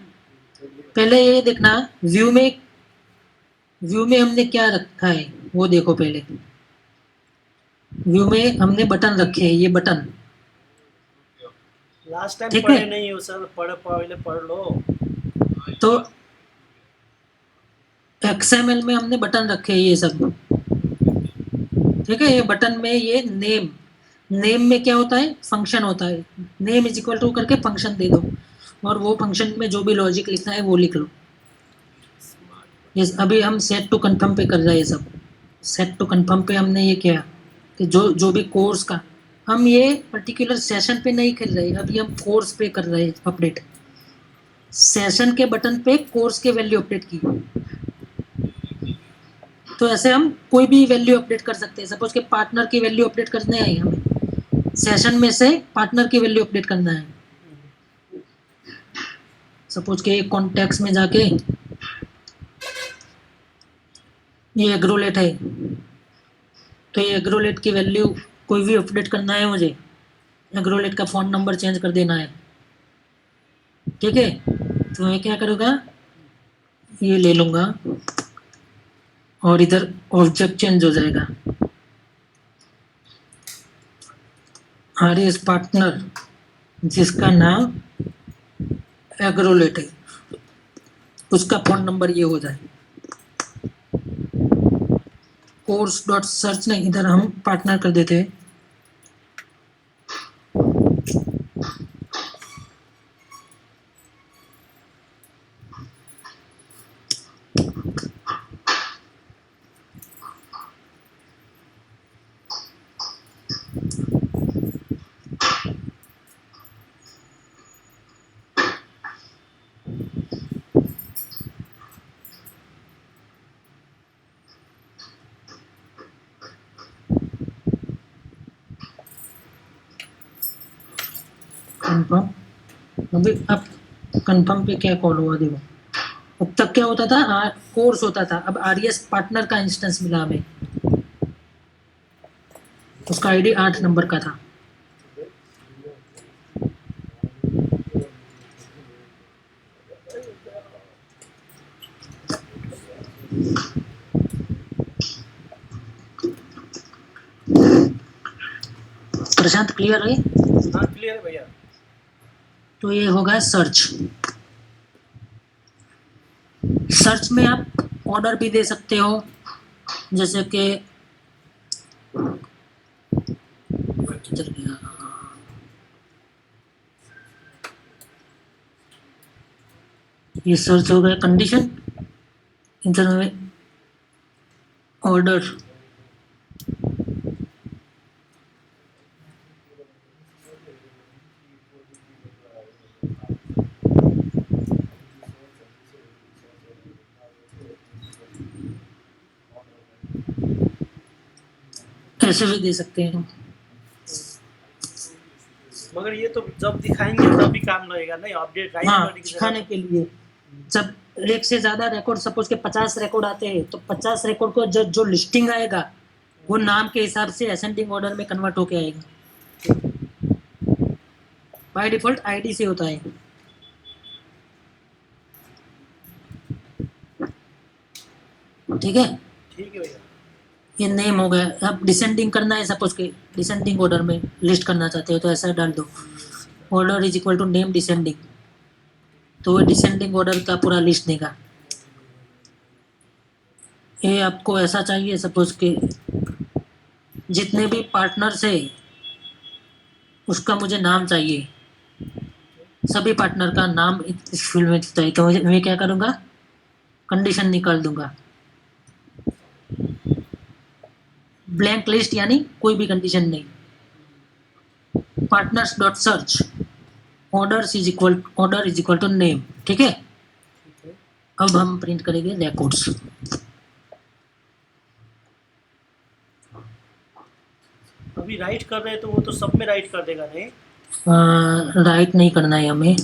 पहले ये देखना, व्यू में हमने क्या रखा है वो देखो। पहले व्यू में हमने बटन रखे हैं, ये बटन, लास्ट टाइम ठीक पढ़े है। नहीं हो सर, पहले पढ़ लो। तो XML में हमने बटन रखे हैं ये सब, ठीक है। ये बटन में ये नेम में क्या होता है, फंक्शन होता है, नेम इज इक्वल टू करके फंक्शन दे दो, और वो फंक्शन में जो भी लॉजिक लिखना है वो लिख लो। ये अभी हम सेट टू कंफर्म पे कर रहे हैं, सब सेट टू कंफर्म पे हमने ये किया, कि जो भी कोर्स का, हम ये पर्टिकुलर सेशन पे नहीं कर रहे, अभी हम कोर्स पे कर रहे हैं अपडेट। सेशन के बटन पे कोर्स के वैल्यू अपडेट की, तो ऐसे हम कोई भी वैल्यू अपडेट कर सकते हैं। सपोज के पार्टनर की वैल्यू अपडेट करने है हमें, सेशन में से पार्टनर की वैल्यू अपडेट करना है। सपोज के कॉन्टेक्स्ट में जाके ये एग्रोलेट है, तो ये एग्रोलेट की वैल्यू कोई भी अपडेट करना है मुझे, एग्रोलेट का फ़ोन नंबर चेंज कर देना है, ठीक है। तो मैं क्या करूँगा, ये ले लूँगा और इधर ऑब्जेक्ट चेंज हो जाएगा। आरएस पार्टनर जिसका नाम एग्रोलेट है, उसका फ़ोन नंबर ये हो जाए। कोर्स डॉट सर्च नहीं, इधर हम पार्टनर कर देते हैं। कंफर्म, अभी अब कंफर्म पे क्या कॉल हुआ देखो। अब तक क्या होता था, कोर्स होता था, अब आरएस पार्टनर का इंस्टेंस मिला हमें, उसका आईडी 8 नंबर का था। प्रशांत क्लियर है? हाँ क्लियर है भैया। तो ये होगा सर्च। सर्च में आप ऑर्डर भी दे सकते हो, जैसे कि ये सर्च हो गया कंडीशन, इधर में ऑर्डर, ऐसे भी दे सकते हैं। मगर ये तो जब दिखाएंगे तभी काम लगेगा, नहीं अपडेट राइट हाँ, करने की जगह दिखाने के लिए जब एक से ज़्यादा रिकॉर्ड, सपोज के 50 रिकॉर्ड आते हैं, तो 50 रिकॉर्ड को जो लिस्टिंग आएगा वो नाम के हिसाब से असेंडिंग ऑर्डर में कन्वर्ट होके आएगा। बाय डिफॉल्ट आईडी से होता है। ठीक है, ठीक है भैया। ये नेम हो गया। अब डिसेंडिंग करना है, सपोज के डिसेंडिंग ऑर्डर में लिस्ट करना चाहते हो तो ऐसा डाल दो, order is equal to name descending, तो वो डिसेंडिंग ऑर्डर का पूरा लिस्ट देगा। ये आपको ऐसा चाहिए, सपोज के जितने भी पार्टनर्स है उसका मुझे नाम चाहिए, सभी पार्टनर का नाम इस फील्ड में चाहिए, तो मैं क्या करूँगा, कंडीशन निकाल दूंगा, ब्लैंक लिस्ट, यानी कोई भी कंडीशन नहीं, partners dot search order is equal to name. ठीक है, अब हम प्रिंट करेंगे रिकॉर्ड्स। अभी राइट कर रहे हैं तो वो तो सब में राइट कर देगा, नहीं राइट नहीं करना है हमें,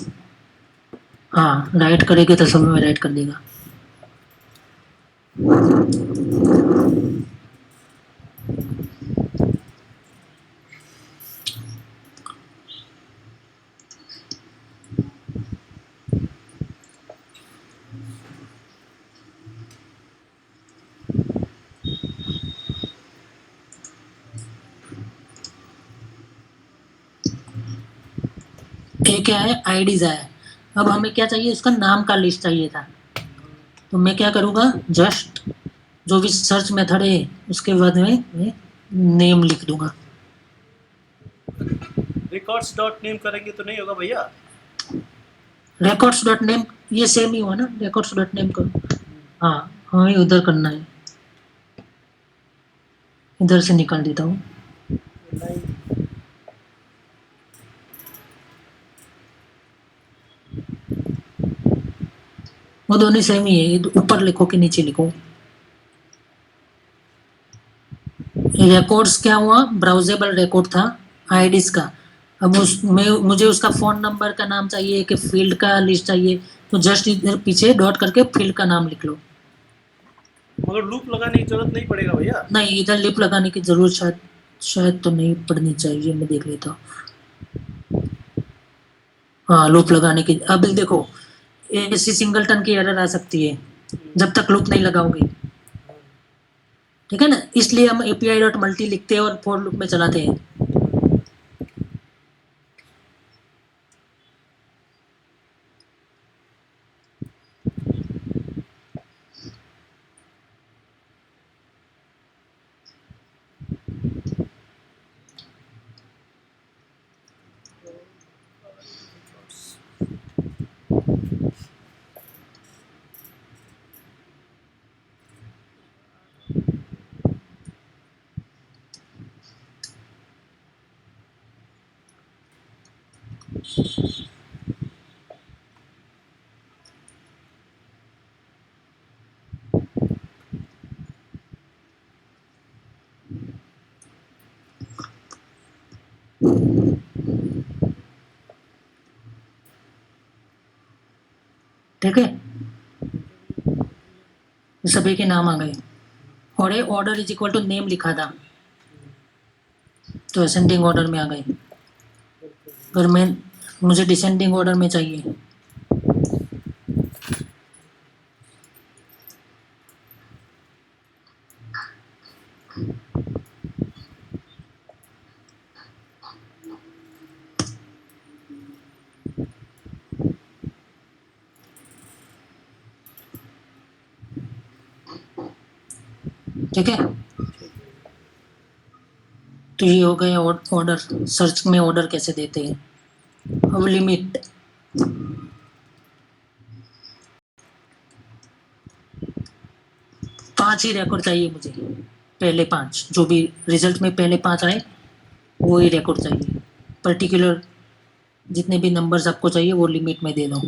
हाँ राइट करेंगे तो सब में राइट कर देगा। ये क्या है, आईडीज आया। अब हमें क्या चाहिए, उसका नाम का लिस्ट चाहिए था, तो मैं क्या करूँगा, जस्ट जो भी सर्च मेथड है उसके बाद में मैं नेम लिख दूंगा। रिकॉर्ड्स डॉट नेम करेंगे तो नहीं होगा भैया? रिकॉर्ड्स डॉट नेम ये सेम ही हुआ ना, रिकॉर्ड्स डॉट नेम को हाँ हमें उधर करना है, इधर से निकाल देता हूँ। नहीं वो दोनों सेम ही है, ये ऊपर लिखो कि नीचे लिखो। रिकॉर्ड्स क्या हुआ, ब्राउजेबल रिकॉर्ड था आईडीज का। अब उसमें मुझे उसका फोन नंबर का नाम चाहिए कि फील्ड का लिस्ट चाहिए, तो जस्ट इधर पीछे डॉट करके फील्ड का नाम लिख लो। मगर लूप लगाने की जरूरत नहीं पड़ेगा भैया। नहीं, इधर लिप लगाने की जरूरत शायद तो नहीं पड़नी चाहिए, मैं देख लेता हूँ। हाँ, लूप लगाने की, अब देखो ऐसी सिंगलटन की एरर आ सकती है जब तक लूप नहीं लगाओगे, ठीक है ना, इसलिए हम एपीआई डॉट मल्टी लिखते हैं और फॉर लूप में चलाते हैं। ठीक है, सभी के नाम आ गए और ये order is equal to name लिखा था, तो असेंडिंग ऑर्डर में आ गए। अगर मैं मुझे डिसेंडिंग ऑर्डर में चाहिए, ठीक है, तो ये हो गया ऑर्डर। सर्च में ऑर्डर कैसे देते हैं। अब लिमिट, पांच ही रिकॉर्ड चाहिए मुझे, पहले पांच, जो भी रिजल्ट में पहले पांच आए वो ही रिकॉर्ड चाहिए। पर्टिकुलर जितने भी नंबर्स आपको चाहिए वो लिमिट में दे दो।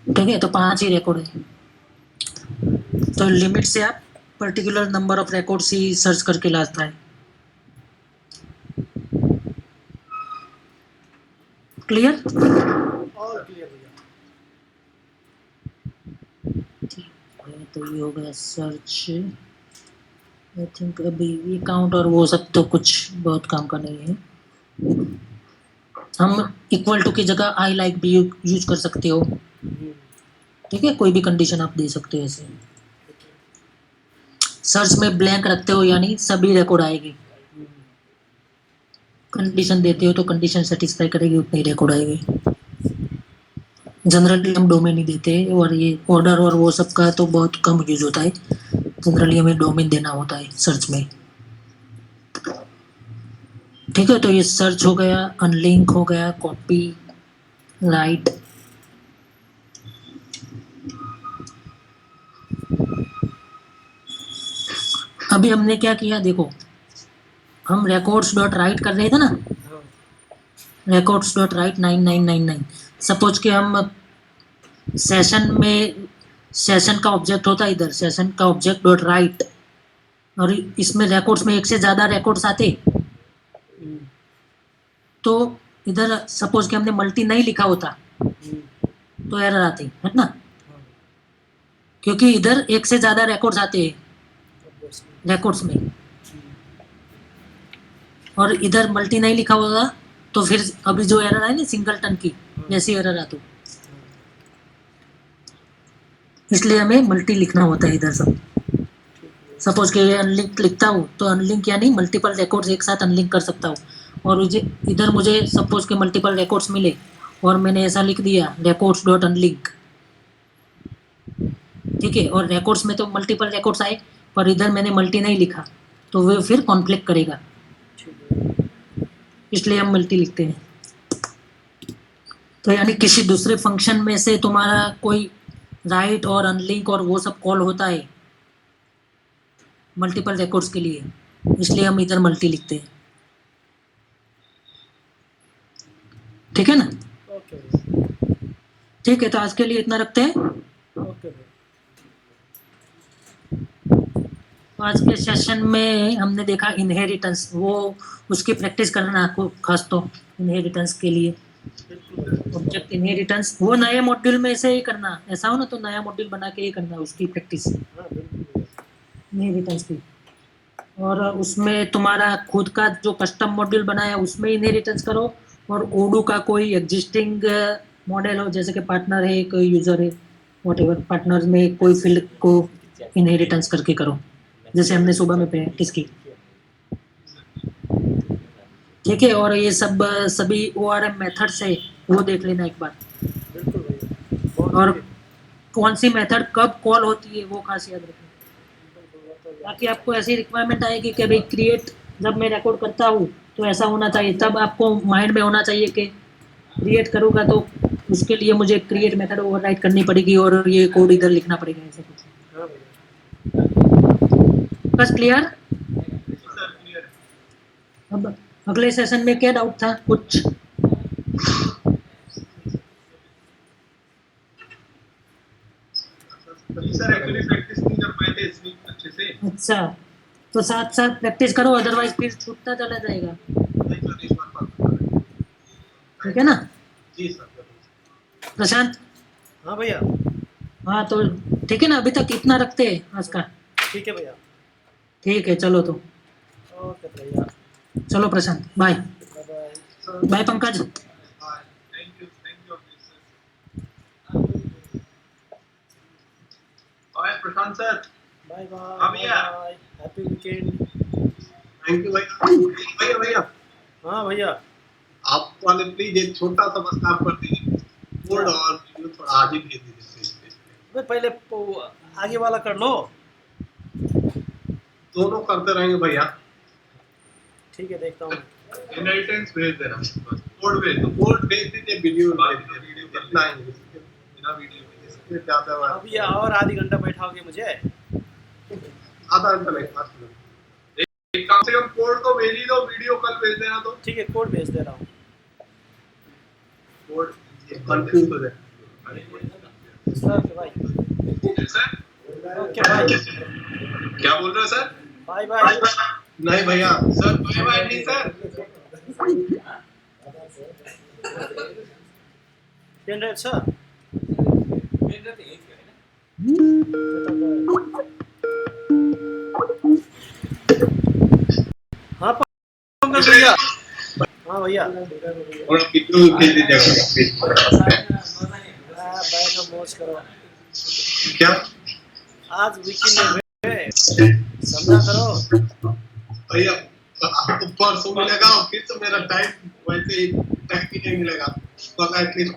ठीक है, तो पांच ही रिकॉर्ड है, तो लिमिट से आप particular number of records he search करके लाता है। क्लियर? ऑल क्लियर भैया। तो ये हो गया सर्च। आई थिंक अभी ये काउंट और वो सब तो कुछ बहुत काम का नहीं है। हम इक्वल टू की जगह आई लाइक भी यूज कर सकते हो, ठीक है, कोई भी कंडीशन आप दे सकते हो ऐसे। सर्च में ब्लैंक रखते हो यानी सभी रिकॉर्ड आएगी, कंडीशन देते हो तो कंडीशन सेटिस्फाई करेगी उतनी रिकॉर्ड आएगी। जनरली हम डोमेन ही देते हैं, और ये ऑर्डर और वो सब का तो बहुत कम यूज होता है, जनरली हमें डोमेन देना होता है सर्च में। ठीक है, तो ये सर्च हो गया, अनलिंक हो गया, कॉपी, राइट। अभी हमने क्या किया देखो, हम records डॉट राइट कर रहे थे ना, records डॉट राइट 9999। सपोज कि हम सेशन में, सेशन का ऑब्जेक्ट होता है इधर, सेशन का ऑब्जेक्ट डॉट राइट, और इसमें रिकॉर्ड्स में एक से ज़्यादा रिकॉर्ड्स आते, तो इधर सपोज कि हमने मल्टी नहीं लिखा होता तो एरर आती है ना, क्योंकि इधर एक से ज़्यादा रिकॉर्ड्स आते हैं रिकॉर्ड्स में, और इधर मल्टी नहीं लिखा होगा तो फिर अभी जो एरर आई ना सिंगलटन की, वैसी एरर आती। इसलिए हमें मल्टी लिखना होता है इधर सब। सपोज कि अनलिंक लिखता हूँ तो अनलिंक यानी मल्टीपल रिकॉर्ड्स एक साथ अनलिंक कर सकता हूँ, और इधर मुझे सपोज के मल्टीपल रिकॉर्ड्स मिले और मैंने ऐसा लिख दिया रिकॉर्ड्स डॉट अनलिंक, ठीक है, और रिकॉर्ड्स में तो मल्टीपल रिकॉर्ड्स आए पर इधर मैंने मल्टी नहीं लिखा तो वो फिर कॉन्फ्लिक्ट करेगा, इसलिए हम मल्टी लिखते हैं। तो यानी किसी दूसरे फंक्शन में से तुम्हारा कोई राइट और अनलिंक और वो सब कॉल होता है मल्टीपल रिकॉर्ड्स के लिए, इसलिए हम इधर मल्टी लिखते हैं। ठीक है ना? ओके भैया, ठीक है, तो आज के लिए इतना रखते हैं। ओके भैया। तो आज के सेशन में हमने देखा इनहेरिटेंस, वो उसकी प्रैक्टिस करना आपको खास तो इनहेरिटेंस के लिए। ऑब्जेक्ट इनहेरिटेंस वो नए मॉड्यूल में से ही करना, ऐसा हो ना तो नया मॉड्यूल बना के ही करना उसकी प्रैक्टिस हाँ बिल्कुल भैया। इनहेरिटेंस की। और उसमें तुम्हारा खुद का जो कस्टम मॉड्यूल बनाया उसमें इनहेरिटेंस करो, और ओडू का कोई एग्जिस्टिंग मॉडल हो, जैसे कि पार्टनर है, कोई यूजर है, व्हाटएवर, पार्टनर में कोई फील्ड को इनहेरिटेंस करके करो, जैसे हमने सुबह में प्रैक्टिस की। ठीक है, और ये सब सभी ORM मेथड्स है वो देख लेना एक बार, बिल्कुल भैया। और कौन सी मेथड कब कॉल होती है वो खास याद रखना, ताकि आपको ऐसी रिक्वायरमेंट आएगी कि भाई क्रिएट जब मैं रिकॉर्ड करता हूँ तो ऐसा होना चाहिए, तब आपको माइंड में होना चाहिए कि क्रिएट करूँगा तो उसके लिए मुझे क्रिएट मेथड ओवरराइट करनी पड़ेगी और ये कोड इधर लिखना पड़ेगा, ऐसा कुछ। हाँ भैया। बस क्लियर? सर क्लियर है। अब अगले सेशन में क्या डाउट था कुछ? सर एक्चुअली प्रैक्टिस नहीं कर पाए थे इसलिए अच्छे से। अच्छा, तो साथ साथ प्रैक्टिस करो, अदरवाइज फिर छूटता चला जाएगा। नहीं सर, इस बार बात कर रहे हैं। ठीक है ना जी सर। प्रशांत? हाँ भैया, हाँ तो ठीक है ना, अभी तक इतना रखते हैं आज का। ठीक है भैया। ठीक है, चलो तो, ओके भैया, चलो Prashant, bye. Bye bye. Sir bye Pankaj. Thank you bye Prashant sir. Bye bye. हाँ भैया। Bye. Happy weekend. Thank you भैया। भैया हाँ भैया। आप वाले प्लीज एक छोटा सा बस काम कर दीजिए, कोड और वीडियो थोड़ा आगे भेज दीजिए। भाई पहले आगे वाला कर लो। दोनों करते रहेंगे भैया। ठीक है, देखता हूँ। इनहेरिटेंस भेज देना, बस कोड भेज दो, कोड भेज दीजिए, वीडियो भेज दीजिए, इतना ही बिना वीडियो के, इससे ज्यादा अब ये और आधी घंटा बैठाओगे मुझे? आधा घंटा लगेगा। एक कम से कम कोड तो भेज ही दो, वीडियो कल भेज देना। तो ठीक है, कोड भेज दे रहा हूँ। कोड कंफ्यूज हो जाए सर भाई। सर। Okay bye. क्या बोल रहे हो सर? Bye bye. नहीं भैया सर, बाय बाय नहीं सर। Pen drive sir. हाँ पंकज भैया। हाँ भैया। और वीडियो भेज दीजिएगा। बैठो, मौज करो। क्या आज वीकेंड है, समझा करो। भैया, आपको परसों मिलेगा और फिर से मेरा टाइम वैसे ही टाइम ही नहीं मिलेगा, तो एटलीस्ट